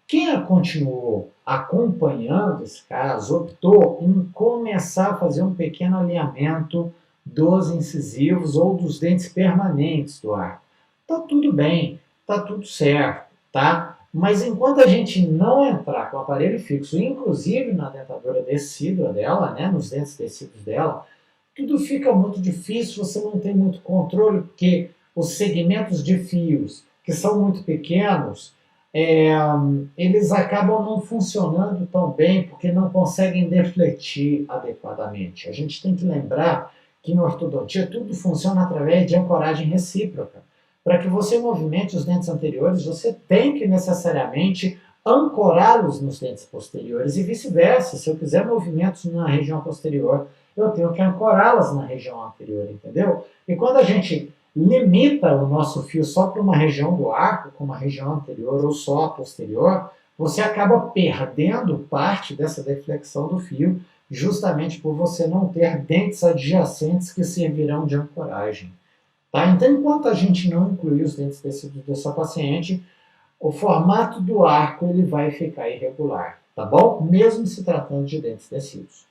Quem continuou acompanhando esse caso optou em começar a fazer um pequeno alinhamento dos incisivos ou dos dentes permanentes do arco. Tá tudo bem, tá tudo certo, tá? Mas enquanto a gente não entrar com o aparelho fixo, inclusive na dentadura decídua dela, né, nos dentes decíduos dela, tudo fica muito difícil, você não tem muito controle, porque os segmentos de fios, que são muito pequenos, eles acabam não funcionando tão bem, porque não conseguem defletir adequadamente. A gente tem que lembrar que em ortodontia tudo funciona através de ancoragem recíproca. Para que você movimente os dentes anteriores, você tem que necessariamente ancorá-los nos dentes posteriores e vice-versa. Se eu quiser movimentos na região posterior, eu tenho que ancorá-las na região anterior, entendeu? E quando a gente limita o nosso fio só para uma região do arco, como a região anterior ou só a posterior, você acaba perdendo parte dessa deflexão do fio, justamente por você não ter dentes adjacentes que servirão de ancoragem. Tá? Então, enquanto a gente não incluir os dentes decíduos dessa paciente, o formato do arco ele vai ficar irregular. tá bom? Mesmo se tratando de dentes descidos.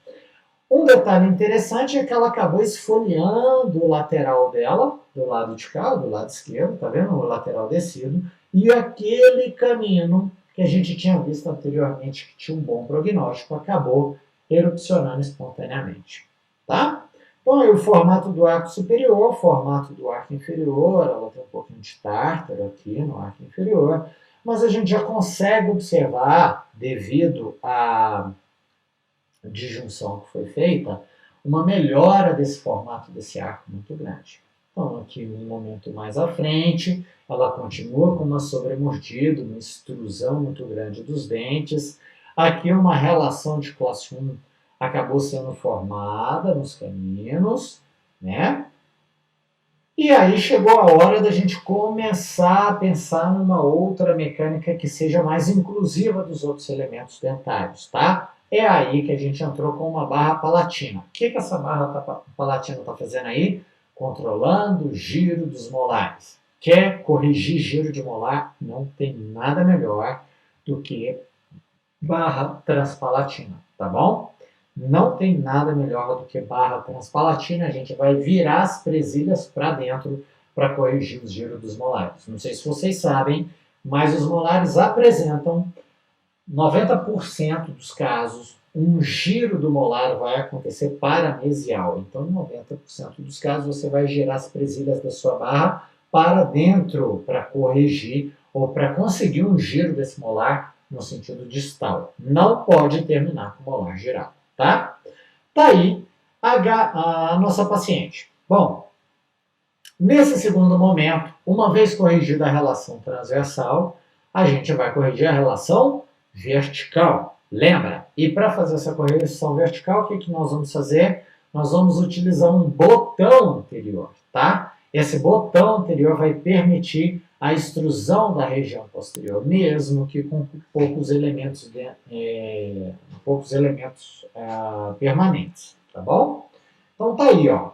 Um detalhe interessante é que ela acabou esfoliando o lateral dela, do lado de cá, do lado esquerdo, tá vendo? O lateral descido, e aquele canino que a gente tinha visto anteriormente, que tinha um bom prognóstico, acabou erupcionando espontaneamente, tá? Então, aí o formato do arco superior, o formato do arco inferior, ela tem um pouquinho de tártaro aqui no arco inferior, mas a gente já consegue observar, devido à disjunção que foi feita, uma melhora desse formato desse arco muito grande. Então, aqui um momento mais à frente, ela continua com uma sobremordida, uma extrusão muito grande dos dentes. Aqui uma relação de classe 1 acabou sendo formada nos caninos, né? E aí chegou a hora da gente começar a pensar numa outra mecânica que seja mais inclusiva dos outros elementos dentários, tá? É aí que a gente entrou com uma barra palatina. O que essa barra palatina está fazendo aí? Controlando o giro dos molares. Quer corrigir giro de molar? Não tem nada melhor do que barra transpalatina, tá bom? Não tem nada melhor do que barra transpalatina. A gente vai virar as presilhas para dentro para corrigir o giro dos molares. Não sei se vocês sabem, mas os molares apresentam 90% dos casos, um giro do molar vai acontecer paramesial. Então, em 90% dos casos, você vai girar as presilhas da sua barra para dentro para corrigir ou para conseguir um giro desse molar no sentido distal. Não pode terminar com o molar girado, tá? Tá aí a nossa paciente. Bom, nesse segundo momento, uma vez corrigida a relação transversal, a gente vai corrigir a relação vertical. Lembra? E para fazer essa correção vertical, o que nós vamos fazer? Nós vamos utilizar um botão anterior, tá? Esse botão anterior vai permitir a extrusão da região posterior, mesmo que com poucos elementos, permanentes, tá bom? Então tá aí, ó.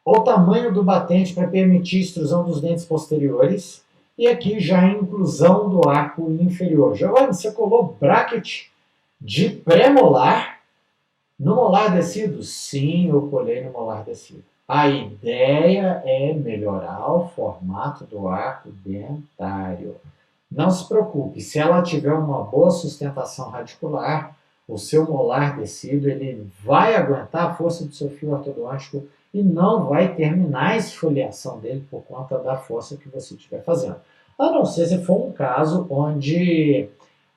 O tamanho do batente para permitir a extrusão dos dentes posteriores. E aqui já a inclusão do arco inferior. Giovanni, você colou bracket de pré-molar no molar descido? Sim, eu colei no molar descido. A ideia é melhorar o formato do arco dentário. Não se preocupe, se ela tiver uma boa sustentação radicular, o seu molar descido ele vai aguentar a força do seu fio ortodôntico e não vai terminar a esfoliação dele por conta da força que você estiver fazendo. A não ser se for um caso onde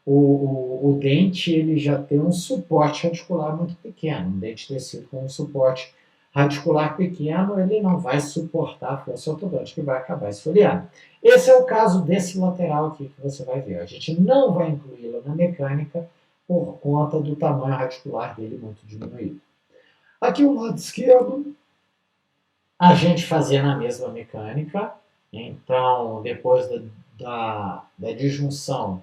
o dente ele já tem um suporte radicular muito pequeno. Um dente descido com um suporte radicular pequeno, ele não vai suportar a força ortodôntica e vai acabar esfoliando. Esse é o caso desse lateral aqui que você vai ver. A gente não vai incluí-lo na mecânica por conta do tamanho radicular dele muito diminuído. Aqui o lado esquerdo, a gente fazia na mesma mecânica. Então, depois da disjunção,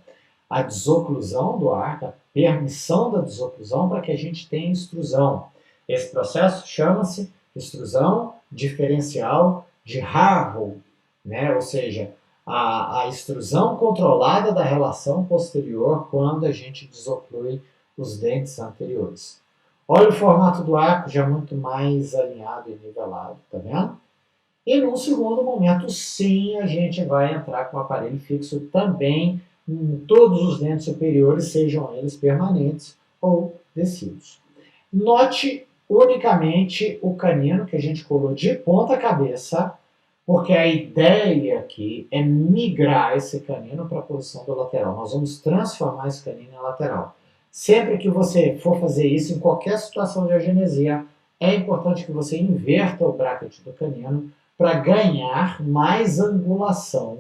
a desoclusão do arco, a permissão da desoclusão para que a gente tenha extrusão. Esse processo chama-se extrusão diferencial de Harvey, né? Ou seja, a extrusão controlada da relação posterior quando a gente desoclui os dentes anteriores. Olha o formato do arco já muito mais alinhado e nivelado, tá vendo? E num segundo momento, sim, a gente vai entrar com o aparelho fixo também em todos os dentes superiores, sejam eles permanentes ou descidos. Note unicamente o canino que a gente colou de ponta cabeça, porque a ideia aqui é migrar esse canino para a posição do lateral. Nós vamos transformar esse canino em lateral. Sempre que você for fazer isso, em qualquer situação de agenesia, é importante que você inverta o bracket do canino para ganhar mais angulação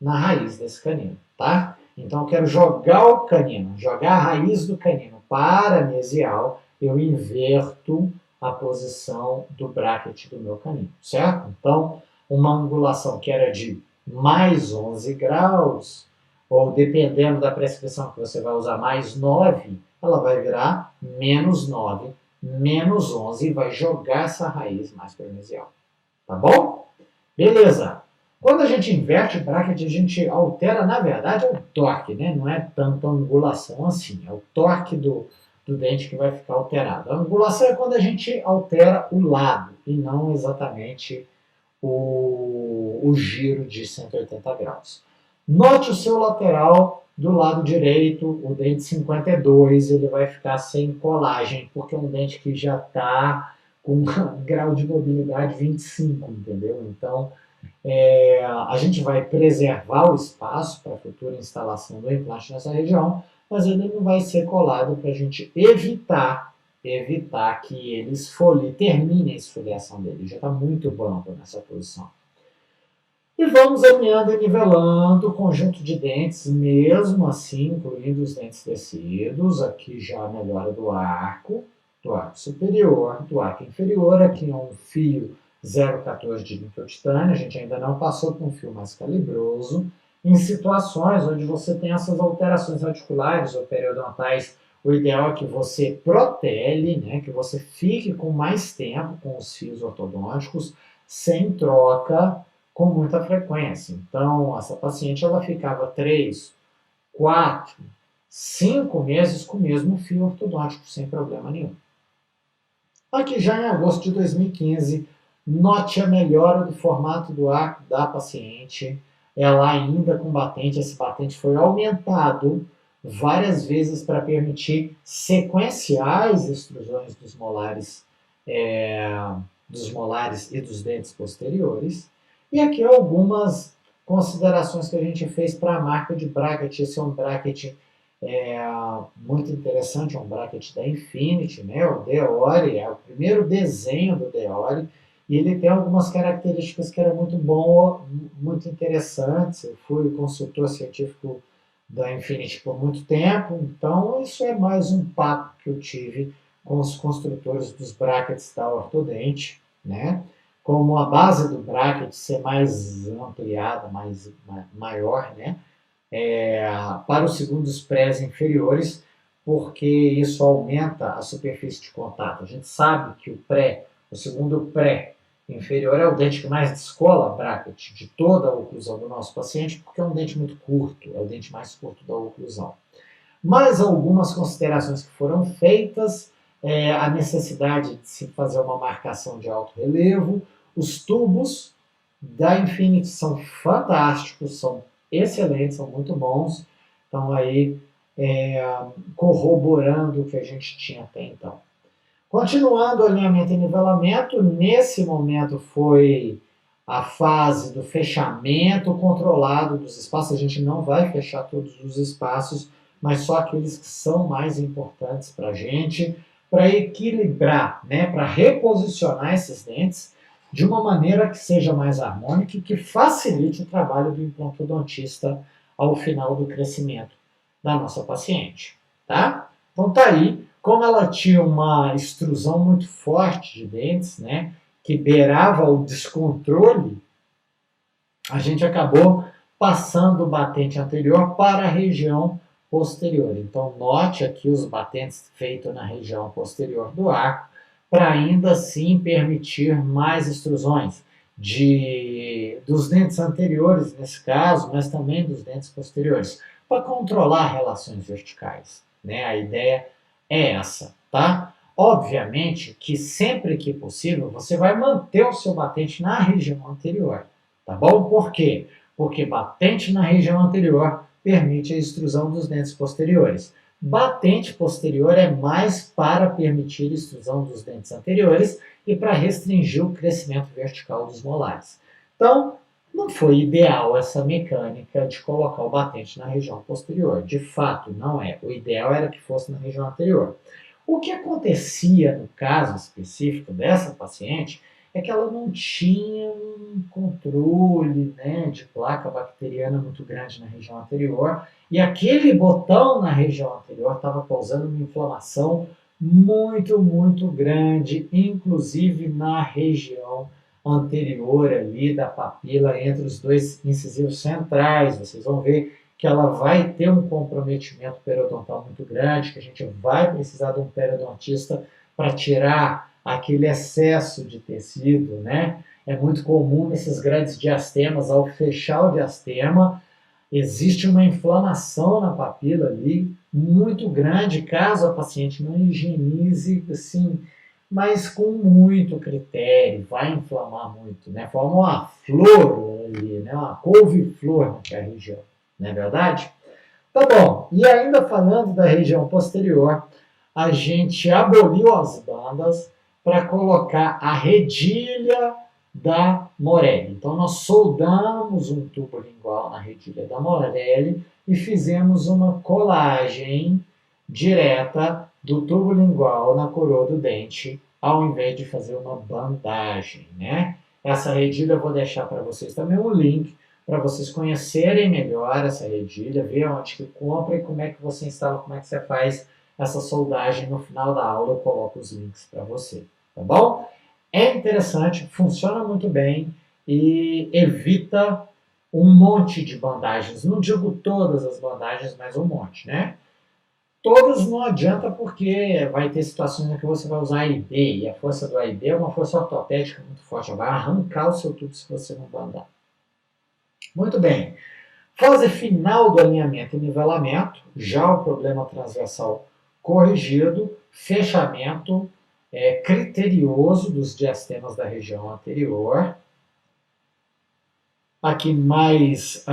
na raiz desse canino, tá? Então eu quero jogar o canino, jogar a raiz do canino para a mesial, eu inverto a posição do bracket do meu canino, certo? Então, uma angulação que era de mais 11 graus, ou dependendo da prescrição que você vai usar, mais 9, ela vai virar menos 9, menos 11 e vai jogar essa raiz mais para a mesial. Tá bom? Beleza. Quando a gente inverte o bracket, a gente altera, na verdade, o torque, né? Não é tanto a angulação assim, é o torque do dente que vai ficar alterado. A angulação é quando a gente altera o lado e não exatamente o giro de 180 graus. Note o seu lateral do lado direito, o dente 52, ele vai ficar sem colagem, porque é um dente que já está com um grau de mobilidade 25, entendeu? Então, a gente vai preservar o espaço para a futura instalação do implante nessa região, mas ele não vai ser colado para a gente evitar que ele esfolie, termine a esfoliação dele. Já está muito bom nessa posição. E vamos alinhando e nivelando o conjunto de dentes, mesmo assim, incluindo os dentes descidos. Aqui já a melhora do arco superior, do arco inferior. Aqui é um fio 0,14 de níquel titânio, a gente ainda não passou por um fio mais calibroso. Em situações onde você tem essas alterações articulares ou periodontais, o ideal é que você protele, né, que você fique com mais tempo com os fios ortodônticos, sem troca, com muita frequência. Então, essa paciente ela ficava 3, 4, 5 meses com o mesmo fio ortodôntico, sem problema nenhum. Aqui já em agosto de 2015, note a melhora do formato do arco da paciente. Ela ainda com batente, esse batente foi aumentado várias vezes para permitir sequenciais extrusões dos molares e dos dentes posteriores. E aqui algumas considerações que a gente fez para a marca de bracket. Esse é um bracket muito interessante, é um bracket da Infinity, né? O Deore, é o primeiro desenho do Deore, e ele tem algumas características que eram muito bom, muito interessantes. Eu fui consultor científico da Infinity por muito tempo, então isso é mais um papo que eu tive com os construtores dos brackets da Ortodente, né? Como a base do bracket ser mais ampliada, maior, né? Para os segundos prés inferiores, porque isso aumenta a superfície de contato. A gente sabe que o segundo pré inferior é o dente que mais descola a bracket de toda a oclusão do nosso paciente, porque é um dente muito curto, é o dente mais curto da oclusão. Mas algumas considerações que foram feitas, a necessidade de se fazer uma marcação de alto relevo, os tubos da Infinity são fantásticos, são excelentes, são muito bons, estão aí corroborando o que a gente tinha até então. Continuando o alinhamento e nivelamento, nesse momento foi a fase do fechamento controlado dos espaços. A gente não vai fechar todos os espaços, mas só aqueles que são mais importantes para a gente, para equilibrar, né, para reposicionar esses dentes de uma maneira que seja mais harmônica e que facilite o trabalho do implantodontista ao final do crescimento da nossa paciente, tá? Então tá aí, como ela tinha uma extrusão muito forte de dentes, né, que beirava o descontrole, a gente acabou passando o batente anterior para a região posterior. Então note aqui os batentes feitos na região posterior do arco, para ainda assim permitir mais extrusões dos dentes anteriores, nesse caso, mas também dos dentes posteriores, para controlar relações verticais, né? A ideia é essa, tá? Obviamente que sempre que possível você vai manter o seu batente na região anterior, tá bom? Por quê? Porque batente na região anterior permite a extrusão dos dentes posteriores. Batente posterior é mais para permitir a extrusão dos dentes anteriores e para restringir o crescimento vertical dos molares. Então, não foi ideal essa mecânica de colocar o batente na região posterior. De fato, não é. O ideal era que fosse na região anterior. O que acontecia no caso específico dessa paciente é que ela não tinha um controle, né, de placa bacteriana muito grande na região anterior, e aquele botão na região anterior estava causando uma inflamação muito, muito grande, inclusive na região anterior ali da papila, entre os dois incisivos centrais. Vocês vão ver que ela vai ter um comprometimento periodontal muito grande, que a gente vai precisar de um periodontista para tirar aquele excesso de tecido, né? É muito comum nesses grandes diastemas, ao fechar o diastema, existe uma inflamação na papila ali, muito grande, caso a paciente não higienize, assim, mas com muito critério, vai inflamar muito, né? Forma uma flor ali, né? Uma couve-flor naquela região, não é verdade? Tá bom, e ainda falando da região posterior, a gente aboliu as bandas para colocar a redilha da Morelli. Então, nós soldamos um tubo lingual na redilha da Morelli e fizemos uma colagem direta do tubo lingual na coroa do dente, ao invés de fazer uma bandagem, né? Essa redilha eu vou deixar para vocês também um link para vocês conhecerem melhor essa redilha, ver onde que compra e como é que você instala, como é que você faz essa soldagem. No final da aula eu coloco os links para você, tá bom? É interessante, funciona muito bem e evita um monte de bandagens. Não digo todas as bandagens, mas um monte, né? Todas não adianta porque vai ter situações em que você vai usar A e B, e a força do A e B é uma força ortopédica muito forte, vai arrancar o seu tubo se você não bandar. Muito bem. Fase final do alinhamento e nivelamento, já o problema transversal corrigido, fechamento criterioso dos diastemas da região anterior. Aqui mais,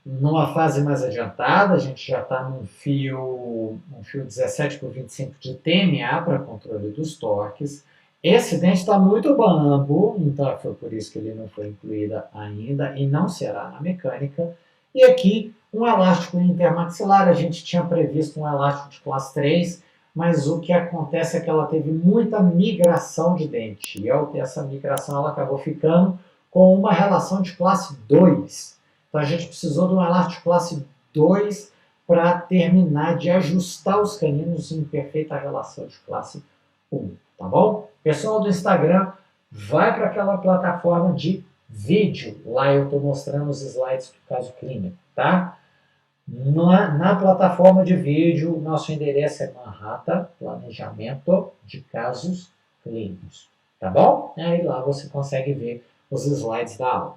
numa fase mais adiantada, a gente já está num fio 17 por 25 de TMA para controle dos torques. Esse dente está muito bambo, então foi por isso que ele não foi incluído ainda e não será na mecânica. E aqui um elástico intermaxilar, a gente tinha previsto um elástico de classe 3, mas o que acontece é que ela teve muita migração de dente. E ao ter essa migração, ela acabou ficando com uma relação de classe 2. Então a gente precisou de um elástico classe 2 para terminar de ajustar os caninos em perfeita relação de classe 1. Tá bom? Pessoal do Instagram, vai para aquela plataforma de vídeo. Lá eu estou mostrando os slides do caso clínico, tá? Na plataforma de vídeo, nosso endereço é Manhattan, Planejamento de Casos Clínicos. Tá bom? Aí lá você consegue ver os slides da aula.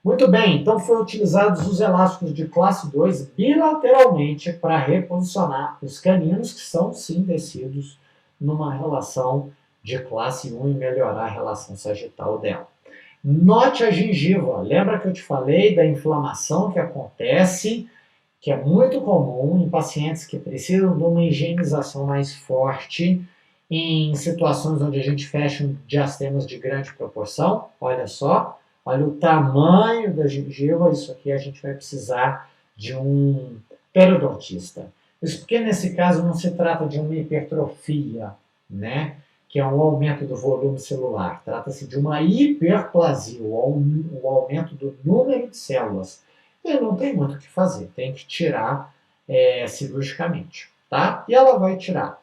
Muito bem, então foram utilizados os elásticos de classe 2 bilateralmente para reposicionar os caninos, que são sim tecidos, numa relação de classe 1 e melhorar a relação sagital dela. Note a gengiva. Lembra que eu te falei da inflamação que acontece, que é muito comum em pacientes que precisam de uma higienização mais forte, em situações onde a gente fecha diastemas de grande proporção. Olha só, olha o tamanho da gengiva, isso aqui a gente vai precisar de um periodontista. Isso porque nesse caso não se trata de uma hipertrofia, né? Que é um aumento do volume celular. Trata-se de uma hiperplasia, o aumento do número de células. E não tem muito o que fazer, tem que tirar cirurgicamente, tá? E ela vai tirar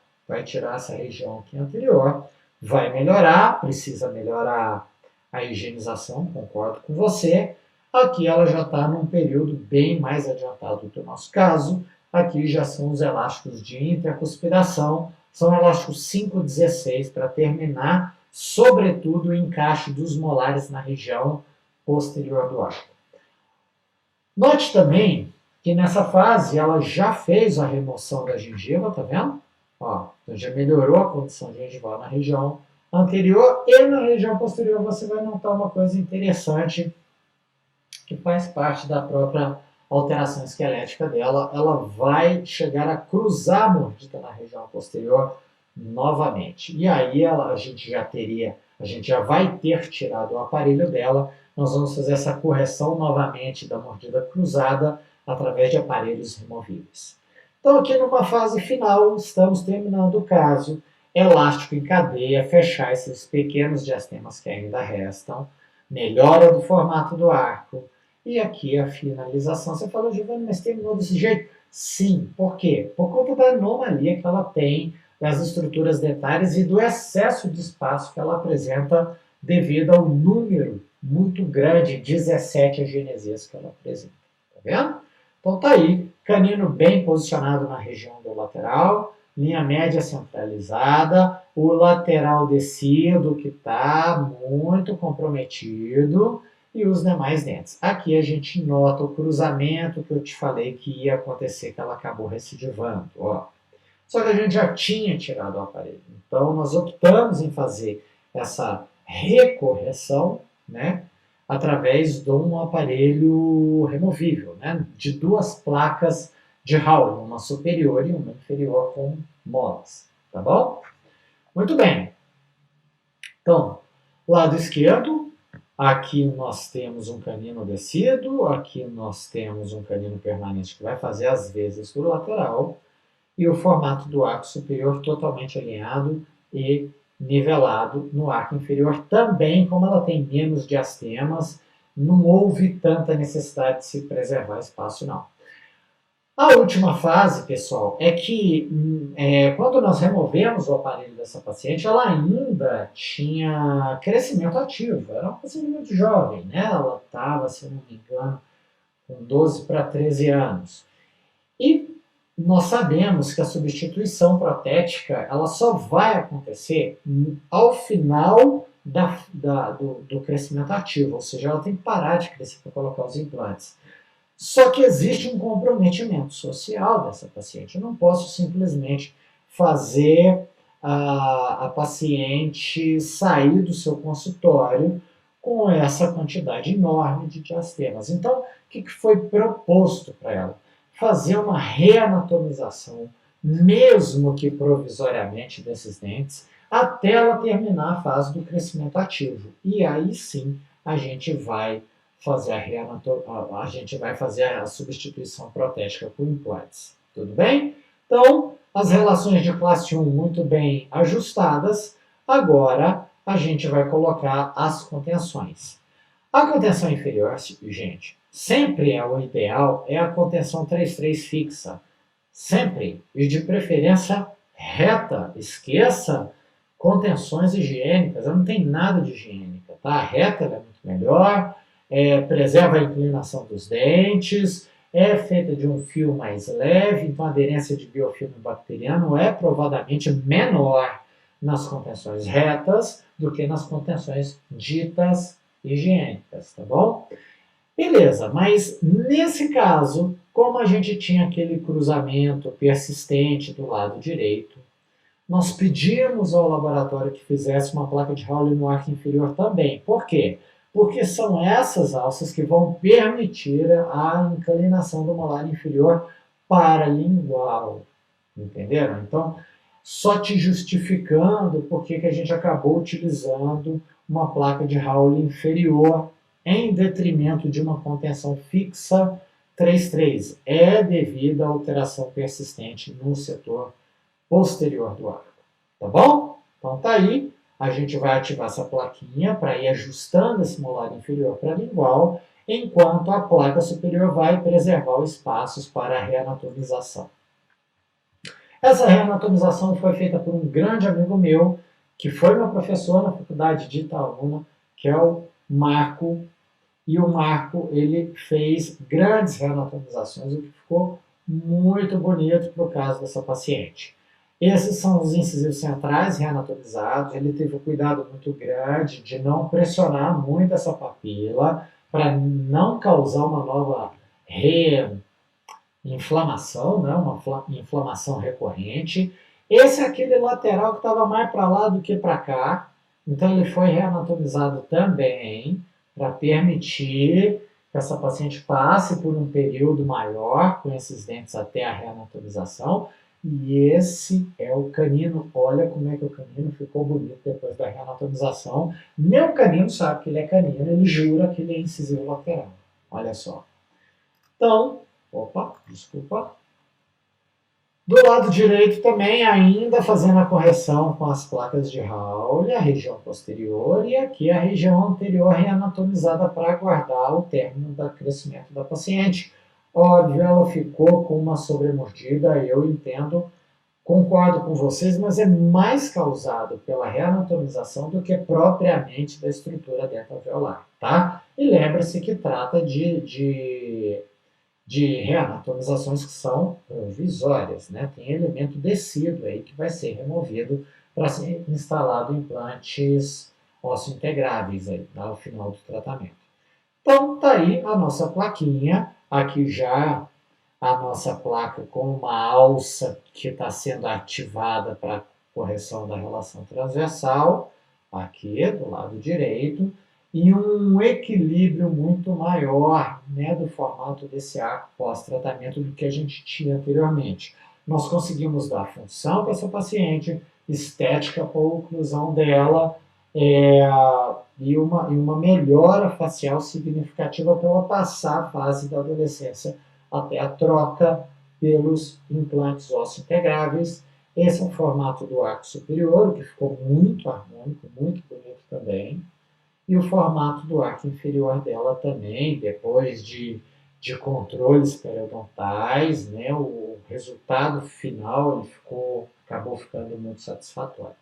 essa região aqui anterior, vai melhorar, precisa melhorar a higienização, concordo com você. Aqui ela já está num período bem mais adiantado do nosso caso. Aqui já são os elásticos de intercuspidação, são elásticos 5,16 para terminar, sobretudo, o encaixe dos molares na região posterior do arco. Note também que nessa fase ela já fez a remoção da gengiva, tá vendo? Ó, então já melhorou a condição gengival na região anterior e na região posterior você vai notar uma coisa interessante que faz parte da própria alteração esquelética dela. Ela vai chegar a cruzar a mordida na região posterior novamente. E aí a gente já vai ter tirado o aparelho dela. Nós vamos fazer essa correção novamente da mordida cruzada através de aparelhos removíveis. Então aqui numa fase final, estamos terminando o caso, elástico em cadeia, fechar esses pequenos diastemas que ainda restam, melhora do formato do arco, e aqui a finalização. Você falou, Giovanni, mas terminou desse jeito? Sim. Por quê? Por conta da anomalia que ela tem das estruturas dentárias e do excesso de espaço que ela apresenta devido ao número muito grande, 17 agenesias que ela apresenta. Tá vendo? Então tá aí, canino bem posicionado na região do lateral, linha média centralizada, o lateral descido que está muito comprometido e os demais dentes. Aqui a gente nota o cruzamento que eu te falei que ia acontecer, que ela acabou recidivando. Ó. Só que a gente já tinha tirado o aparelho. Então nós optamos em fazer essa recorreção, né, através de um aparelho removível, né, de duas placas de Howell, uma superior e uma inferior com molas. Tá bom? Muito bem. Então, lado esquerdo, aqui nós temos um canino descido, aqui nós temos um canino permanente que vai fazer as vezes do lateral, e o formato do arco superior totalmente alinhado e nivelado no arco inferior também, como ela tem menos diastemas, não houve tanta necessidade de se preservar espaço, não. A última fase, pessoal, é que quando nós removemos o aparelho dessa paciente, ela ainda tinha crescimento ativo. Era uma paciente muito jovem, né? Ela estava, se não me engano, com 12 para 13 anos. E nós sabemos que a substituição protética ela só vai acontecer ao final do crescimento ativo, ou seja, ela tem que parar de crescer para colocar os implantes. Só que existe um comprometimento social dessa paciente. Eu não posso simplesmente fazer a paciente sair do seu consultório com essa quantidade enorme de diastemas. Então, o que foi proposto para ela? Fazer uma reanatomização, mesmo que provisoriamente, desses dentes, até ela terminar a fase do crescimento ativo. E aí sim a gente vai fazer a gente vai fazer a substituição protética com implantes. Tudo bem? Então, as relações de classe 1 muito bem ajustadas. Agora, a gente vai colocar as contenções. A contenção inferior, gente, sempre é o ideal, é a contenção 3-3 fixa. Sempre. E de preferência reta. Esqueça contenções higiênicas. Ela não tem nada de higiênica, tá? A reta é muito melhor. Preserva a inclinação dos dentes, é feita de um fio mais leve, então a aderência de biofilme bacteriano é provadamente menor nas contenções retas do que nas contenções ditas higiênicas, tá bom? Beleza, mas nesse caso, como a gente tinha aquele cruzamento persistente do lado direito, nós pedimos ao laboratório que fizesse uma placa de Howell no arco inferior também. Por quê? Porque são essas alças que vão permitir a inclinação do molar inferior paralingual. Entenderam? Então, só te justificando por que a gente acabou utilizando uma placa de Howell inferior em detrimento de uma contenção fixa 3-3. É devido à alteração persistente no setor posterior do arco. Tá bom? Então tá aí. A gente vai ativar essa plaquinha para ir ajustando esse molar inferior para lingual, enquanto a placa superior vai preservar os espaços para a reanatomização. Essa reanatomização foi feita por um grande amigo meu, que foi meu professor na faculdade de Itaúna, que é o Marco. E o Marco, ele fez grandes reanatomizações, o que ficou muito bonito para o caso dessa paciente. Esses são os incisivos centrais reanatomizados. Ele teve um cuidado muito grande de não pressionar muito essa papila para não causar uma nova reinflamação, né? Uma inflamação recorrente. Esse é aquele lateral que estava mais para lá do que para cá. Então ele foi reanatomizado também para permitir que essa paciente passe por um período maior com esses dentes até a reanatomização. E esse é o canino. Olha como é que o canino ficou bonito depois da reanatomização. Meu canino sabe que ele é canino, ele jura que ele é incisivo lateral. Olha só. Então, desculpa. Do lado direito também, ainda fazendo a correção com as placas de Howell, a região posterior e aqui a região anterior reanatomizada para aguardar o término do crescimento da paciente. Óbvio, ela ficou com uma sobremordida, eu entendo, concordo com vocês, mas é mais causado pela reanatomização do que propriamente da estrutura dentalveolar, tá? E lembre-se que trata de de reanatomizações que são provisórias, né? Tem elemento descido aí que vai ser removido para ser instalado implantes osso-integráveis aí, ao final do tratamento. Então, tá aí a nossa plaquinha, aqui já a nossa placa com uma alça que está sendo ativada para correção da relação transversal, aqui do lado direito, e um equilíbrio muito maior, né, do formato desse arco pós-tratamento do que a gente tinha anteriormente. Nós conseguimos dar função para essa paciente, estética para a oclusão dela, e uma melhora facial significativa para ela passar a fase da adolescência até a troca pelos implantes osso-integráveis. Esse é um formato do arco superior, que ficou muito harmônico, muito bonito também. E o formato do arco inferior dela também, depois de controles periodontais, né, o resultado final ele acabou ficando muito satisfatório.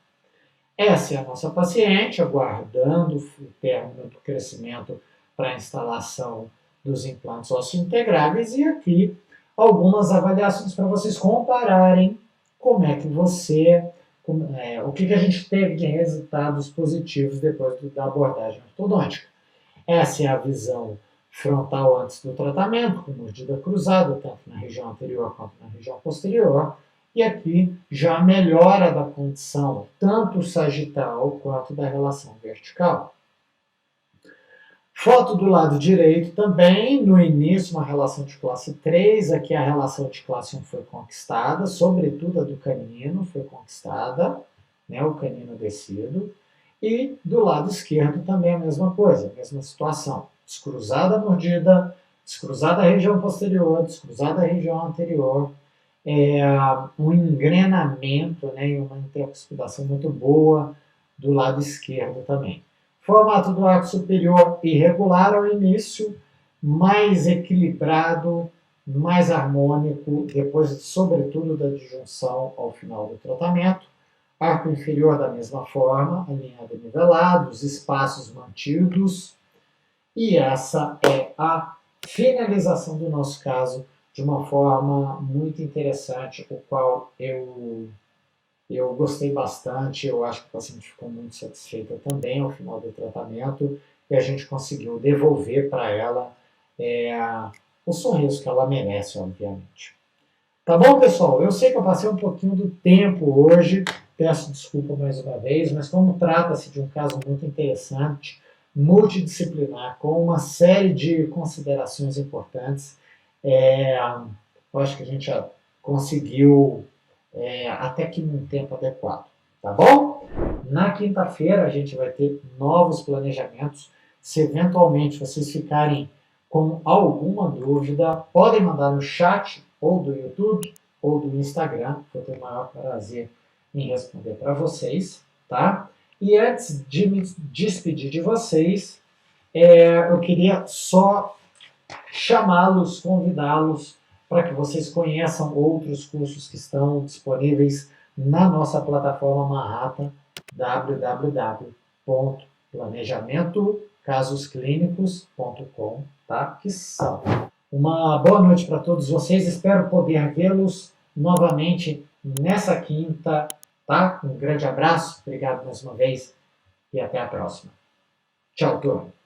Essa é a nossa paciente, aguardando o término do crescimento para a instalação dos implantes osso-integráveis, e aqui algumas avaliações para vocês compararem como é que o que a gente teve de resultados positivos depois da abordagem ortodôntica. Essa é a visão frontal antes do tratamento, com mordida cruzada, tanto na região anterior quanto na região posterior. E aqui já a melhora da condição, tanto sagital quanto da relação vertical. Foto do lado direito também, no início, uma relação de classe 3, aqui a relação de classe 1 foi conquistada, sobretudo a do canino foi conquistada, né, o canino descido. E do lado esquerdo também a mesma coisa, a mesma situação. Descruzada a mordida, descruzada a região posterior, descruzada a região anterior, um engrenamento, né, e uma intercuspidação muito boa do lado esquerdo também. Formato do arco superior irregular ao início, mais equilibrado, mais harmônico, depois, sobretudo, da disjunção ao final do tratamento. Arco inferior da mesma forma, alinhado e nivelado, os espaços mantidos. E essa é a finalização do nosso caso de uma forma muito interessante, o qual eu gostei bastante, eu acho que o paciente ficou muito satisfeita também ao final do tratamento, e a gente conseguiu devolver para ela o sorriso que ela merece, obviamente. Tá bom, pessoal? Eu sei que eu passei um pouquinho do tempo hoje, peço desculpa mais uma vez, mas como trata-se de um caso muito interessante, multidisciplinar, com uma série de considerações importantes, eu acho que a gente já conseguiu até que num tempo adequado, tá bom? Na quinta-feira a gente vai ter novos planejamentos. Se eventualmente vocês ficarem com alguma dúvida, podem mandar no chat ou do YouTube ou do Instagram, que eu tenho o maior prazer em responder para vocês, tá? E antes de me despedir de vocês, eu queria só chamá-los, convidá-los para que vocês conheçam outros cursos que estão disponíveis na nossa plataforma Manhattan, www.planejamentocasusclinicos.com, tá? Que são. Uma boa noite para todos vocês, espero poder vê-los novamente nessa quinta, tá? Um grande abraço, obrigado mais uma vez e até a próxima. Tchau, turma.